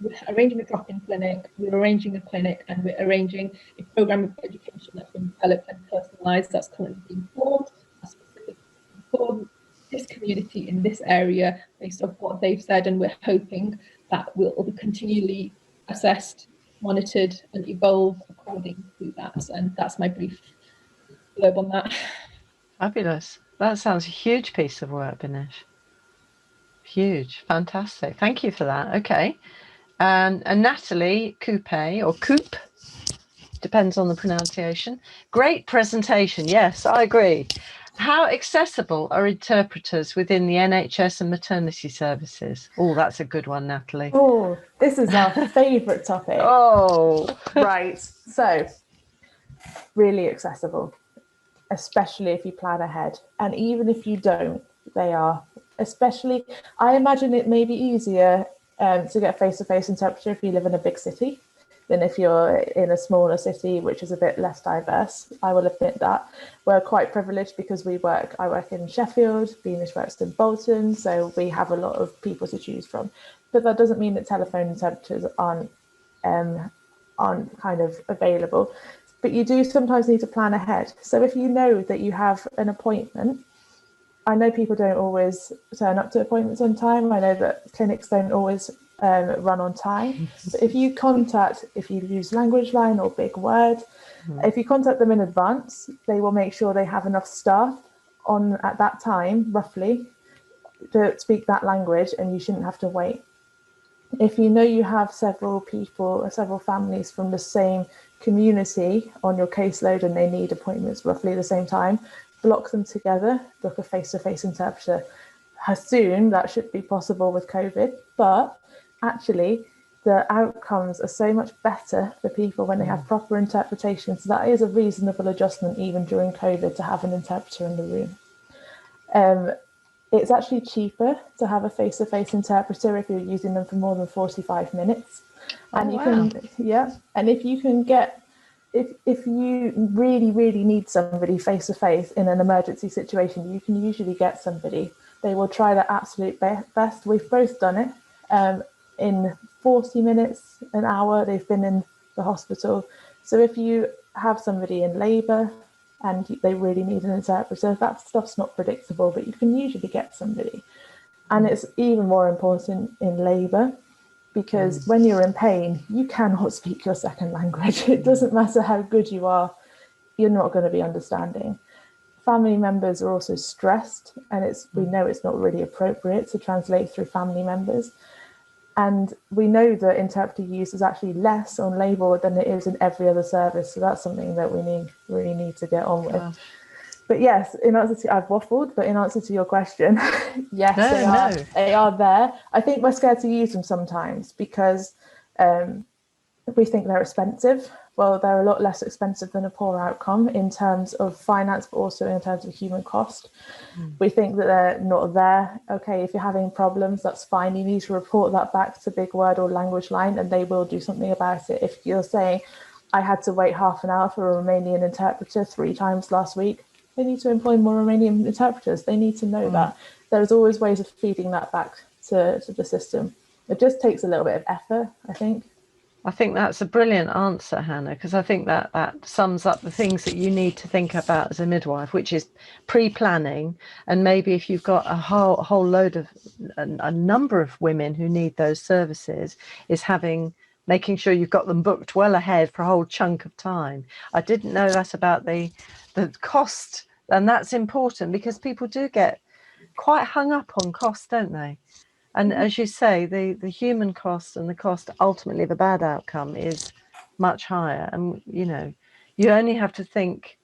we're arranging a drop-in clinic, we're arranging a clinic, and we're arranging a program of education that's been developed and personalised, that's currently being formed, that's specific for this community in this area based on what they've said, and we're hoping that will be continually assessed, monitored, and evolve according to that. And that's my brief blurb on that. Fabulous. That sounds a huge piece of work, Benash. Huge. Fantastic. Thank you for that. Okay. And Natalie Coupe, or Coupe, depends on the pronunciation. Great presentation. Yes, I agree. How accessible are interpreters within the NHS and maternity services? Oh, that's a good one, Natalie. Oh, this is our favourite topic. Oh, right. So, really accessible, especially if you plan ahead. And even if you don't, they are. Especially, I imagine it may be easier to get face-to-face interpreter if you live in a big city than if you're in a smaller city, which is a bit less diverse. I will admit that. We're quite privileged because I work in Sheffield, Benash works in Bolton, so we have a lot of people to choose from. But that doesn't mean that telephone interpreters aren't kind of available. But you do sometimes need to plan ahead. So if you know that you have an appointment, I know people don't always turn up to appointments on time. I know that clinics don't always run on time. So if you use language line or big word, if you contact them in advance, they will make sure they have enough staff on at that time, roughly, to speak that language, and you shouldn't have to wait. If you know you have several families from the same community on your caseload and they need appointments roughly the same time, block them together, book a face-to-face interpreter. Assume that should be possible with COVID, but actually the outcomes are so much better for people when they have proper interpretation. So that is a reasonable adjustment even during COVID to have an interpreter in the room. It's actually cheaper to have a face-to-face interpreter if you're using them for more than 45 minutes. And and if you can get, if you really, really need somebody face-to-face in an emergency situation, you can usually get somebody. They will try their absolute best. We've both done it. In 40 minutes, an hour, they've been in the hospital. So if you have somebody in labour and they really need an interpreter, that stuff's not predictable, but you can usually get somebody. And it's even more important in labour, because when you're in pain, you cannot speak your second language. It doesn't matter how good you are, you're not going to be understanding. Family members are also stressed, and we know it's not really appropriate to translate through family members. And we know that interpreter use is actually less on labour than it is in every other service. So that's something that we really need to get on with. But yes, I've waffled, but in answer to your question, yes, they are there. I think we're scared to use them sometimes because we think they're expensive. Well, they're a lot less expensive than a poor outcome in terms of finance, but also in terms of human cost. We think that they're not there. Okay, if you're having problems, that's fine. You need to report that back to Big Word or Language Line, and they will do something about it. If you're saying, I had to wait half an hour for a Romanian interpreter 3 times last week, they need to employ more Romanian interpreters. They need to know that. There's always ways of feeding that back to the system. It just takes a little bit of effort, I think. I think that's a brilliant answer, Hannah, because I think that sums up the things that you need to think about as a midwife, which is pre-planning. And maybe if you've got a whole load of a number of women who need those services, is making sure you've got them booked well ahead for a whole chunk of time. I didn't know that about the cost, and that's important because people do get quite hung up on cost, don't they? And as you say, the human cost and the cost ultimately of a bad outcome is much higher. And, you only have to think,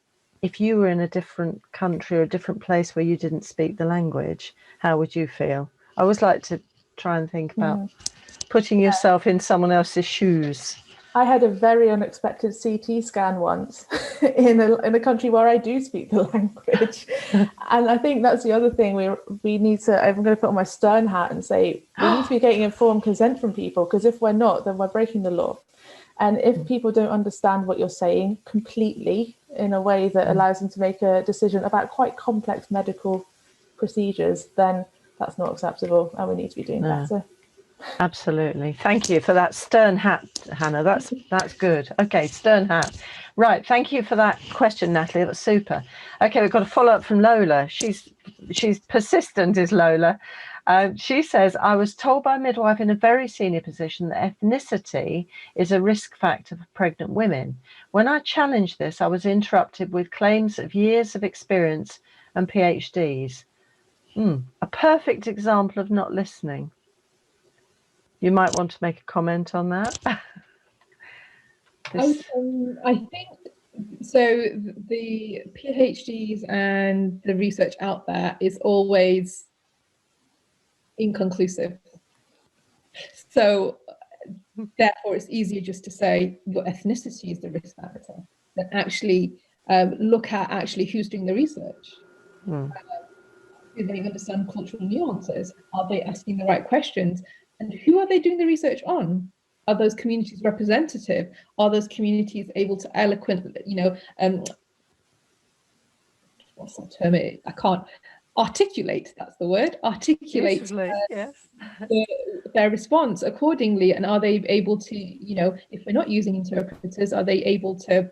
if you were in a different country or a different place where you didn't speak the language, how would you feel? I always like to try and think about putting yourself in someone else's shoes. I had a very unexpected CT scan once in a country where I do speak the language. And I think that's the other thing we need to, I'm going to put on my stern hat and say, we need to be getting informed consent from people, because if we're not, then we're breaking the law. And if people don't understand what you're saying completely in a way that allows them to make a decision about quite complex medical procedures, then that's not acceptable, and we need to be doing better. Absolutely. Thank you for that stern hat, Hannah. That's good. Okay, stern hat. Right. Thank you for that question, Natalie. That's super. Okay, we've got a follow-up from Lola. She's persistent, is Lola. She says, I was told by a midwife in a very senior position that ethnicity is a risk factor for pregnant women. When I challenged this, I was interrupted with claims of years of experience and PhDs. A perfect example of not listening. You might want to make a comment on that. I think so. The PhDs and the research out there is always inconclusive. So therefore, it's easier just to say your ethnicity is the risk factor than actually look at who's doing the research. Do they understand cultural nuances? Are they asking the right questions? And who are they doing the research on? Are those communities representative? Are those communities able to eloquently, what's that term? I can't articulate, that's the word, articulate their response accordingly. And are they able to, if we're not using interpreters, are they able to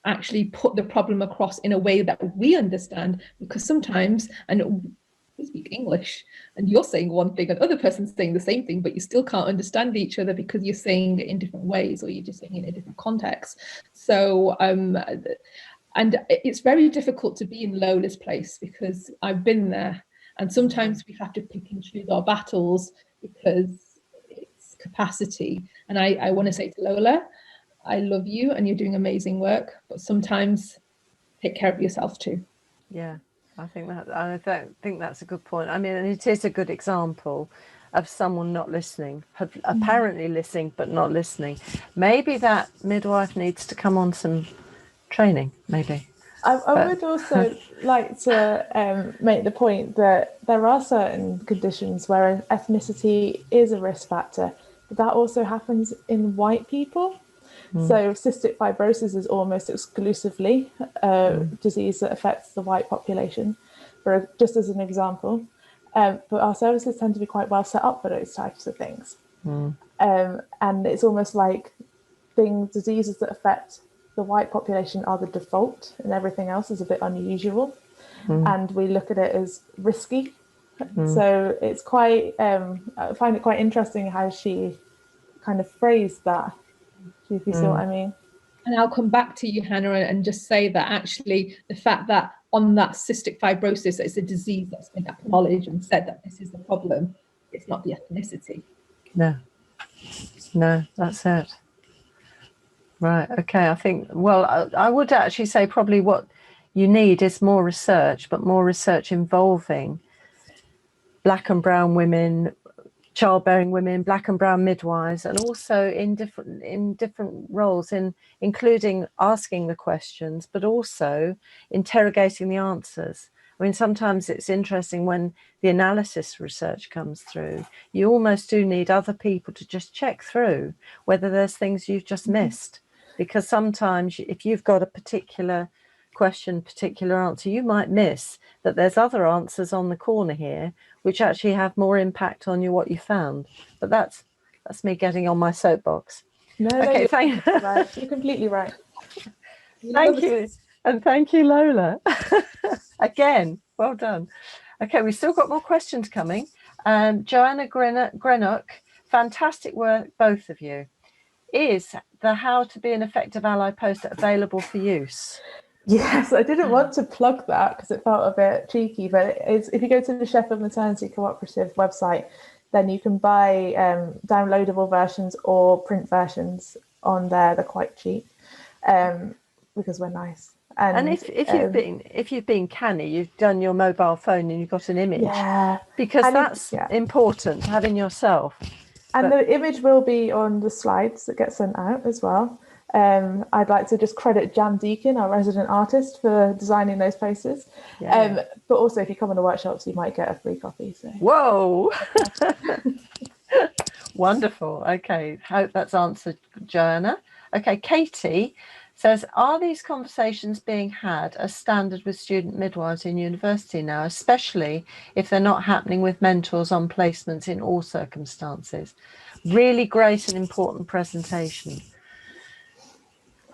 actually put the problem across in a way that we understand? Because sometimes, and we speak English and you're saying one thing and other person's saying the same thing, but you still can't understand each other because you're saying it in different ways, or you're just saying it in a different context. So and it's very difficult to be in Lola's place, because I've been there, and sometimes we have to pick and choose our battles because it's capacity. And I want to say to Lola, I love you and you're doing amazing work, but sometimes take care of yourself too. Yeah, I think that's a good point. I mean, and it is a good example of someone not listening, apparently listening but not listening. Maybe that midwife needs to come on some training, maybe. I would also like to make the point that there are certain conditions where ethnicity is a risk factor, but that also happens in white people. So cystic fibrosis is almost exclusively a disease that affects the white population, just as an example. But our services tend to be quite well set up for those types of things. And it's almost like diseases that affect the white population are the default and everything else is a bit unusual. And we look at it as risky. So it's quite, I find it quite interesting how she kind of phrased that, if you see what I mean. And I'll come back to you, Hannah, and just say that actually the fact that on that cystic fibrosis, it's a disease that's been acknowledged and said that this is the problem, it's not the ethnicity. No, that's it. Right, okay, I think, well, I would actually say probably what you need is more research, but more research involving Black and brown women, childbearing women, Black and brown midwives, and also in different roles, including asking the questions, but also interrogating the answers. I mean, sometimes it's interesting when the analysis research comes through, you almost do need other people to just check through whether there's things you've just missed. Because sometimes if you've got a particular question, particular answer, you might miss that there's other answers on the corner here which actually have more impact on you what you found. But that's me getting on my soapbox. No, okay, you're right. You're completely right. Thank you. And thank you, Lola. Again, well done. Okay, we've still got more questions coming. Joanna Greenock, fantastic work, both of you. Is the How to Be an Effective Ally poster available for use? Yes, I didn't want to plug that because it felt a bit cheeky, but if you go to the Sheffield Maternity Cooperative website, then you can buy downloadable versions or print versions on there. They're quite cheap because we're nice. And if you've been canny, you've done your mobile phone and you've got an image. Yeah, because that's important, having yourself. And the image will be on the slides that get sent out as well. I'd like to just credit Jan Deacon, our resident artist, for designing those posters. But also, if you come on the workshops, you might get a free copy. So. Whoa! Wonderful. Okay, hope that's answered, Joanna. Okay, Katie says, are these conversations being had as standard with student midwives in university now, especially if they're not happening with mentors on placements in all circumstances? Really great and important presentation.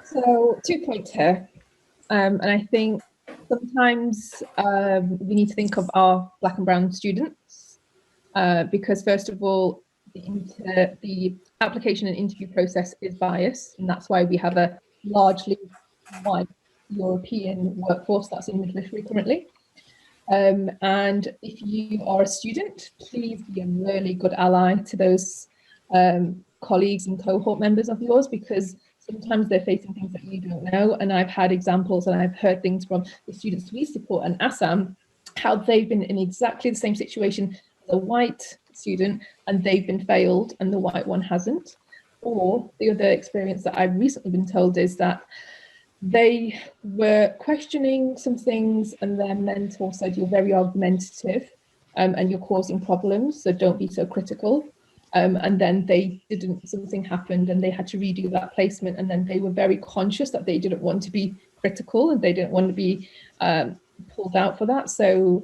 So 2 points here. And I think sometimes we need to think of our Black and brown students because first of all, the application and interview process is biased, and that's why we have a largely white European workforce that's in midwifery currently. And if you are a student, please be a really good ally to those colleagues and cohort members of yours, because sometimes they're facing things that you don't know. And I've had examples and I've heard things from the students we support and Assam, how they've been in exactly the same situation as a white student and they've been failed and the white one hasn't. Or the other experience that I've recently been told is that they were questioning some things and their mentor said, you're very argumentative and you're causing problems, so don't be so critical. And then something happened and they had to redo that placement, and then they were very conscious that they didn't want to be critical and they didn't want to be pulled out for that. So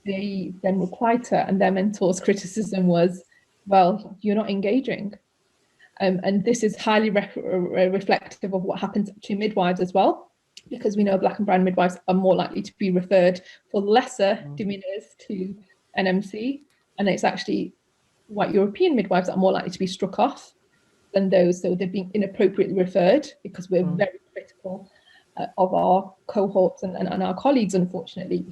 they then replied to her, and their mentor's criticism was, well, you're not engaging. And this is highly reflective of what happens to midwives as well, because we know Black and brown midwives are more likely to be referred for lesser demeanours to NMC, and it's actually white European midwives that are more likely to be struck off than those. So they're being inappropriately referred because we're very critical of our cohorts and our colleagues, unfortunately,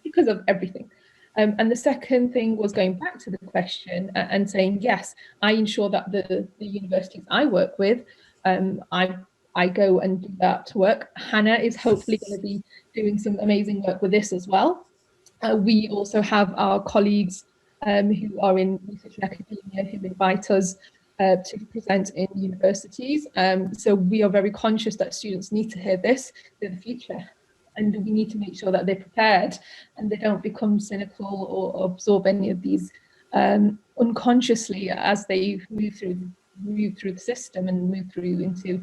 because of everything. And the second thing was going back to the question and saying, yes, I ensure that the universities I work with, I I go and do that work. Hannah is hopefully going to be doing some amazing work with this as well. We also have our colleagues who are in research and academia who invite us to present in universities. So we are very conscious that students need to hear this in the future. And we need to make sure that they're prepared and they don't become cynical or absorb any of these unconsciously as they move through the system and move through into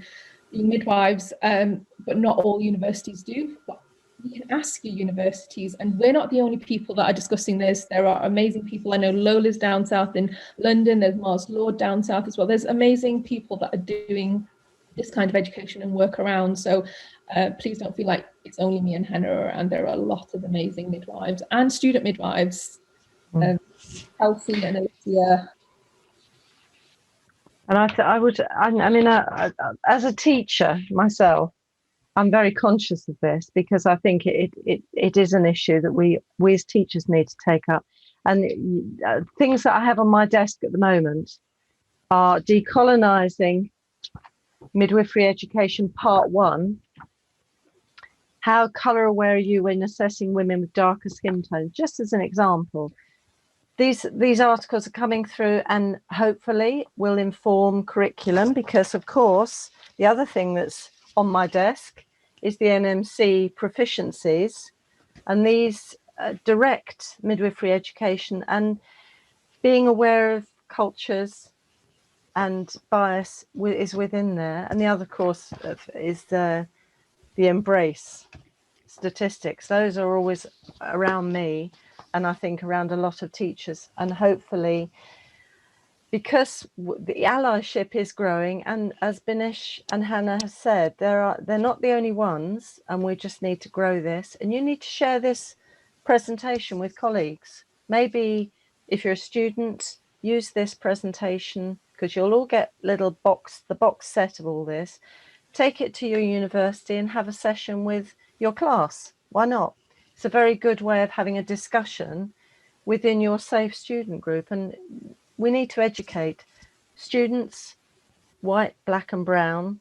being midwives. But not all universities do. But you can ask your universities, and we're not the only people that are discussing this. There are amazing people. I know Lola's down south in London. There's Mars Lord down south as well. There's amazing people that are doing this kind of education and work around. So please don't feel like it's only me and Hannah, and there are a lot of amazing midwives and student midwives. Kelsey and Alicia. And I mean, as a teacher myself, I'm very conscious of this because I think it is an issue that we as teachers need to take up. And things that I have on my desk at the moment are Decolonising Midwifery Education Part 1. How colour aware are you when assessing women with darker skin tones? Just as an example. These articles are coming through and hopefully will inform curriculum, because of course the other thing that's on my desk is the NMC proficiencies, and these direct midwifery education and being aware of cultures and bias is within there. And the other course is the embrace statistics. Those are always around me, and I think around a lot of teachers. And hopefully, because the allyship is growing, and as Benash and Hannah have said, they're not the only ones, and we just need to grow this. And you need to share this presentation with colleagues. Maybe if you're a student, use this presentation, because you'll all get the box set of all this. Take it to your university and have a session with your class. Why not? It's a very good way of having a discussion within your safe student group. And we need to educate students, white, black and brown,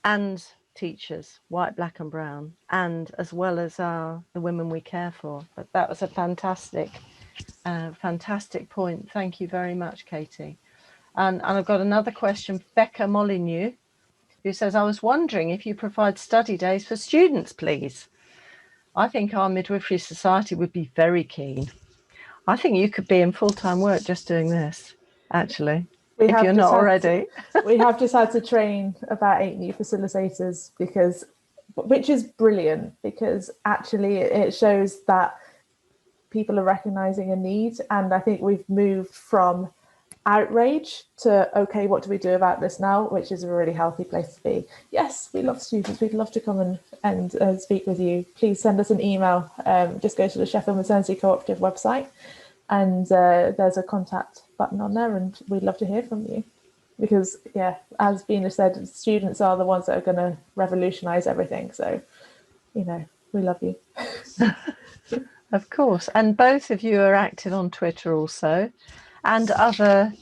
and teachers, white, black and brown, and as well as the women we care for. But that was a fantastic point. Thank you very much, Katie. And I've got another question, Becca Molyneux, who says, I was wondering if you provide study days for students, please. I think our Midwifery Society would be very keen. I think you could be in full-time work just doing this, actually, if you're not already. We have just had to train about 8 new facilitators, which is brilliant, because actually it shows that people are recognising a need. And I think we've moved from outrage to, okay, what do we do about this now, which is a really healthy place to be. Yes, we love students. We'd love to come and speak with you. Please send us an email. Just go to the Sheffield Maternity Cooperative website, and there's a contact button on there, and we'd love to hear from you. Because, yeah, as Benash said, students are the ones that are going to revolutionise everything. So, we love you. Of course. And both of you are active on Twitter also, and other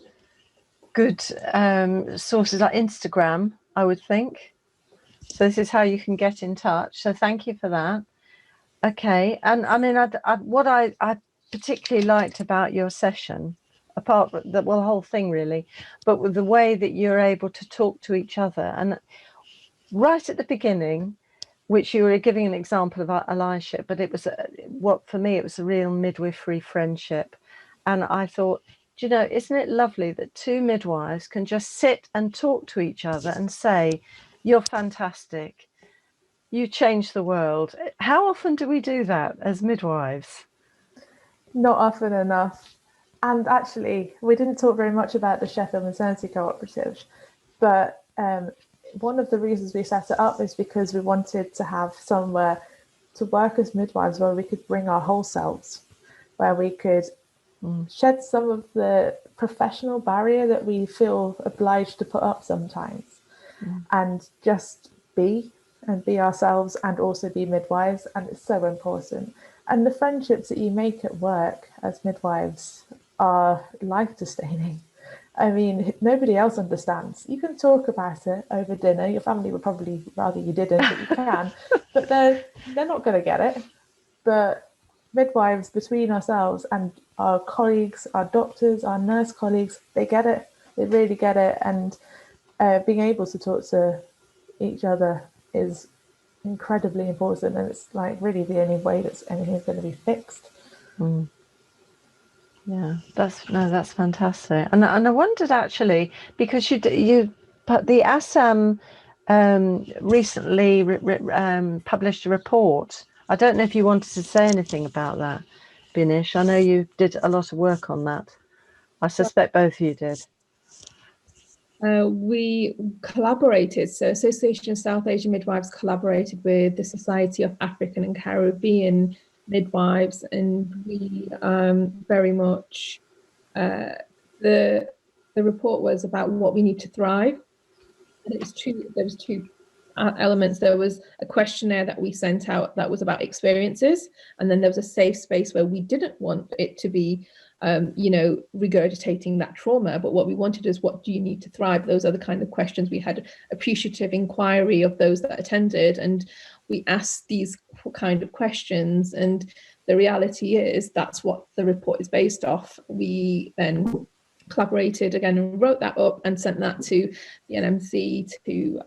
good sources like Instagram, I would think. So this is how you can get in touch. So thank you for that. Okay. And I mean, what I particularly liked about your session, apart from the whole thing really, but with the way that you're able to talk to each other. And right at the beginning, which you were giving an example of allyship, but it was for me, it was a real midwifery friendship. And I thought, isn't it lovely that 2 midwives can just sit and talk to each other and say, you're fantastic, you change the world. How often do we do that as midwives? Not often enough. And actually, we didn't talk very much about the Sheffield Maternity Cooperative, but one of the reasons we set it up is because we wanted to have somewhere to work as midwives where we could bring our whole selves, where we could shed some of the professional barrier that we feel obliged to put up sometimes, and just be ourselves, and also be midwives. And it's so important. And the friendships that you make at work as midwives are life-sustaining. I mean, nobody else understands. You can talk about it over dinner. Your family would probably rather you didn't, but you can. But they're not going to get it. But midwives, between ourselves and our colleagues, our doctors, our nurse colleagues, they get it. They really get it. And being able to talk to each other is incredibly important. And it's like really the only way that anything's going to be fixed. Mm. Yeah, that's fantastic. And I wondered actually, because you put the Assam recently published a report. I don't know if you wanted to say anything about that, Benash. I know you did a lot of work on that. I suspect both of you did. We collaborated, so Association of South Asian Midwives collaborated with the Society of African and Caribbean Midwives, and we very much, the report was about what we need to thrive. And there was two elements. There was a questionnaire that we sent out that was about experiences, and then there was a safe space where we didn't want it to be regurgitating that trauma, but what we wanted is, what do you need to thrive? Those are the kind of questions. We had appreciative inquiry of those that attended, and we asked these kind of questions, and the reality is that's what the report is based off. We then collaborated again and wrote that up and sent that to the NMC, to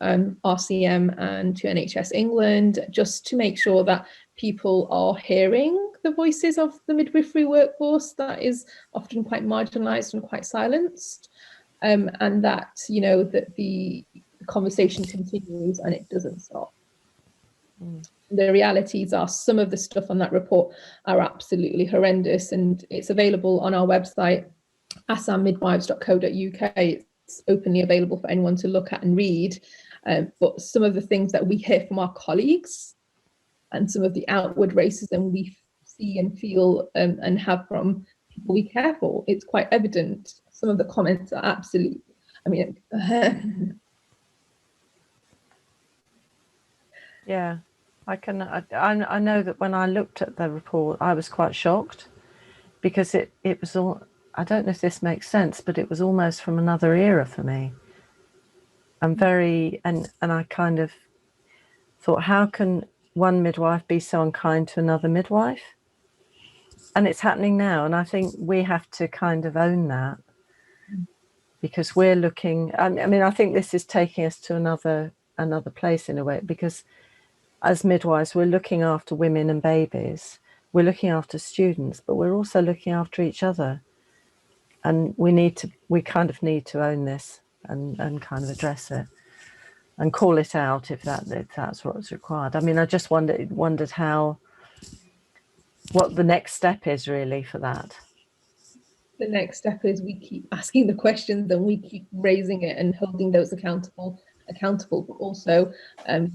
RCM and to NHS England, just to make sure that people are hearing the voices of the midwifery workforce that is often quite marginalised and quite silenced, and that, that the conversation continues and it doesn't stop. The realities are, some of the stuff on that report are absolutely horrendous, and it's available on our website, assammidwives.co.uk. It's openly available for anyone to look at and read. But some of the things that we hear from our colleagues and some of the outward racism we see and feel and have from people we care for, it's quite evident. Some of the comments are absolutely, Yeah, I know that when I looked at the report, I was quite shocked, because it was all, I don't know if this makes sense, but it was almost from another era for me. And I kind of thought, how can one midwife be so unkind to another midwife? And it's happening now, and I think we have to kind of own that, because we're looking, I think this is taking us to another place in a way, because as midwives, we're looking after women and babies, we're looking after students, but we're also looking after each other. And we kind of need to own this and kind of address it and call it out if that's what's required. I just wondered what the next step is really for that. The next step is we keep asking the questions and we keep raising it and holding those accountable, but also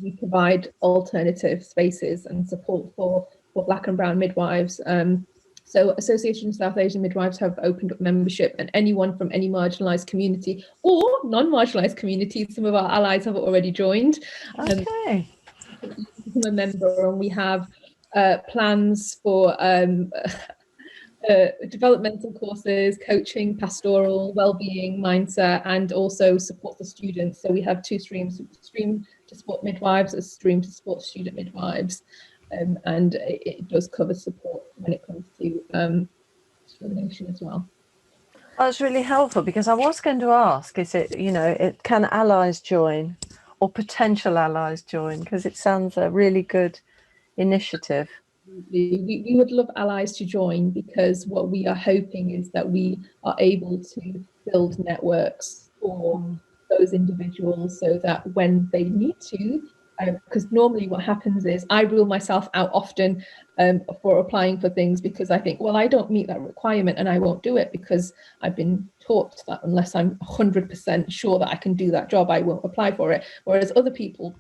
we provide alternative spaces and support for Black and brown midwives. So Association of South Asian Midwives have opened up membership, and anyone from any marginalised community or non-marginalised community, some of our allies have already joined. Okay. Become a member, and we have plans for developmental courses, coaching, pastoral, well-being, mindset, and also support for students. So we have two streams: a stream to support midwives, a stream to support student midwives. And it does cover support when it comes to discrimination as well. That's really helpful, because I was going to ask, can allies join, or potential allies join? Because it sounds a really good initiative. We would love allies to join, because what we are hoping is that we are able to build networks for those individuals, so that when they need to, because normally what happens is I rule myself out often for applying for things, because I think, well, I don't meet that requirement and I won't do it, because I've been taught that unless I'm 100% sure that I can do that job, I won't apply for it. Whereas other people,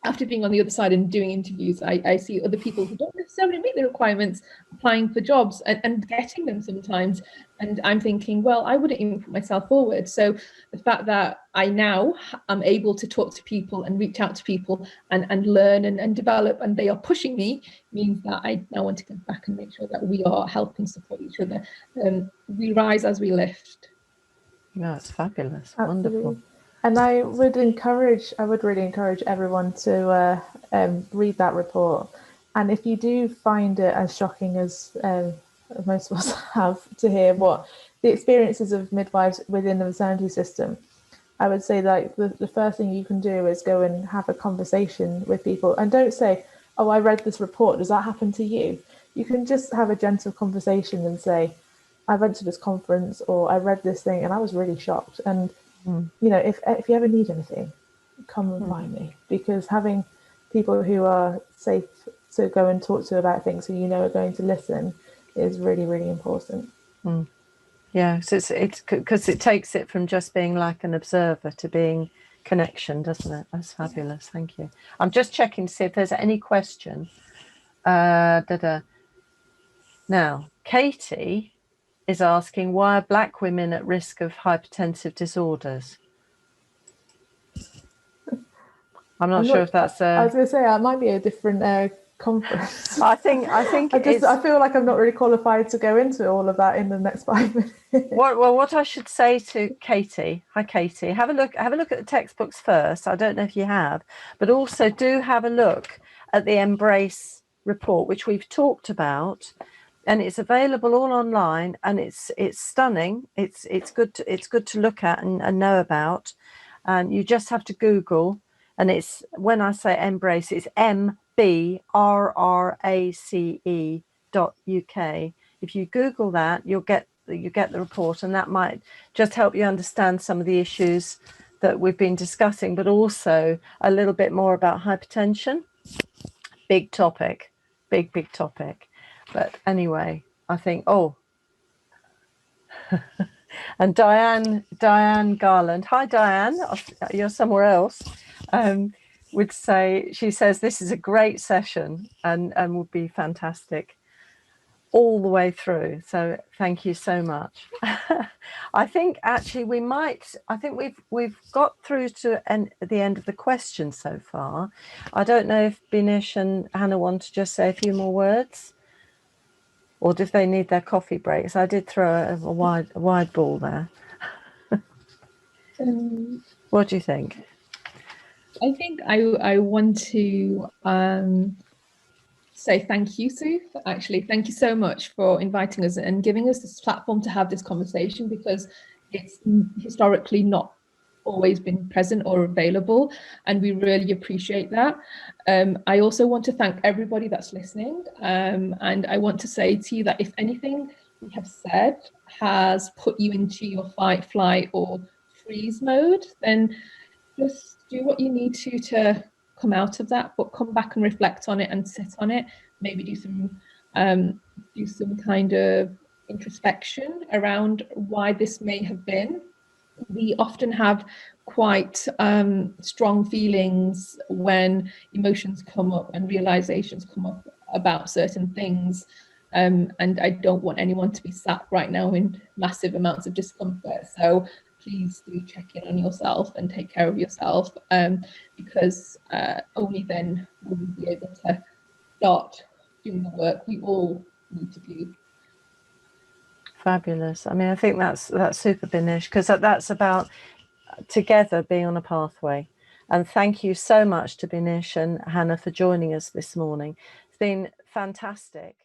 after being on the other side and doing interviews, I see other people who don't necessarily meet the requirements applying for jobs and getting them sometimes. And I'm thinking, well, I wouldn't even put myself forward. So the fact that I now am able to talk to people and reach out to people and learn and develop, and they are pushing me, means that I now want to give back and make sure that we are helping support each other. We rise as we lift. No, it's fabulous. Absolutely. Wonderful. And I would really encourage everyone to read that report. And if you do find it as shocking as most of us have to hear what the experiences of midwives within the maternity system, I would say that the first thing you can do is go and have a conversation with people, and don't say, "Oh, I read this report. Does that happen to you?" You can just have a gentle conversation and say, "I went to this conference, or I read this thing, and I was really shocked." And you know, if you ever need anything, come and find me, because having people who are safe to go and talk to about things who you know are going to listen is really, really important. Yeah, so it's because it takes it from just being like an observer to being connection, doesn't it? That's fabulous. Thank you. I'm just checking to see if there's any question. Now, Katie is asking, why are Black women at risk of hypertensive disorders? I'm not sure if that's I was going to say, it might be a different conference. I think I feel like I'm not really qualified to go into all of that in the next 5 minutes. What I should say to Katie, hi Katie, have a look at the textbooks first. I don't know if you have, but also do have a look at the Embrace report, which we've talked about, and it's available all online, and it's stunning. It's good to look at and know about, and you just have to Google, and it's, when I say Embrace, it's MBRRACE.UK. If you Google that, you get the report, and that might just help you understand some of the issues that we've been discussing, but also a little bit more about hypertension. Big topic, big topic. But anyway, I think, and Diane Garland, hi Diane, you're somewhere else, would say, she says this is a great session and would be fantastic all the way through. So thank you so much. I think actually we've got through to the end of the questions so far. I don't know if Benash and Hannah want to just say a few more words, or if they need their coffee breaks. I did throw a wide ball there. What do you think? I think I want to say thank you, Sue. Actually, thank you so much for inviting us and giving us this platform to have this conversation, because it's historically not always been present or available, and we really appreciate that. I also want to thank everybody that's listening, and I want to say to you that if anything we have said has put you into your fight, flight, or freeze mode, then just do what you need to come out of that, but come back and reflect on it and sit on it. Maybe do some kind of introspection around why this may have been. We often have quite strong feelings when emotions come up and realizations come up about certain things. And I don't want anyone to be sat right now in massive amounts of discomfort. So please do check in on yourself and take care of yourself, because only then will we be able to start doing the work we all need to do. Fabulous. I mean, I think that's super, Benash, because that's about together being on a pathway. And thank you so much to Benash and Hannah for joining us this morning. It's been fantastic.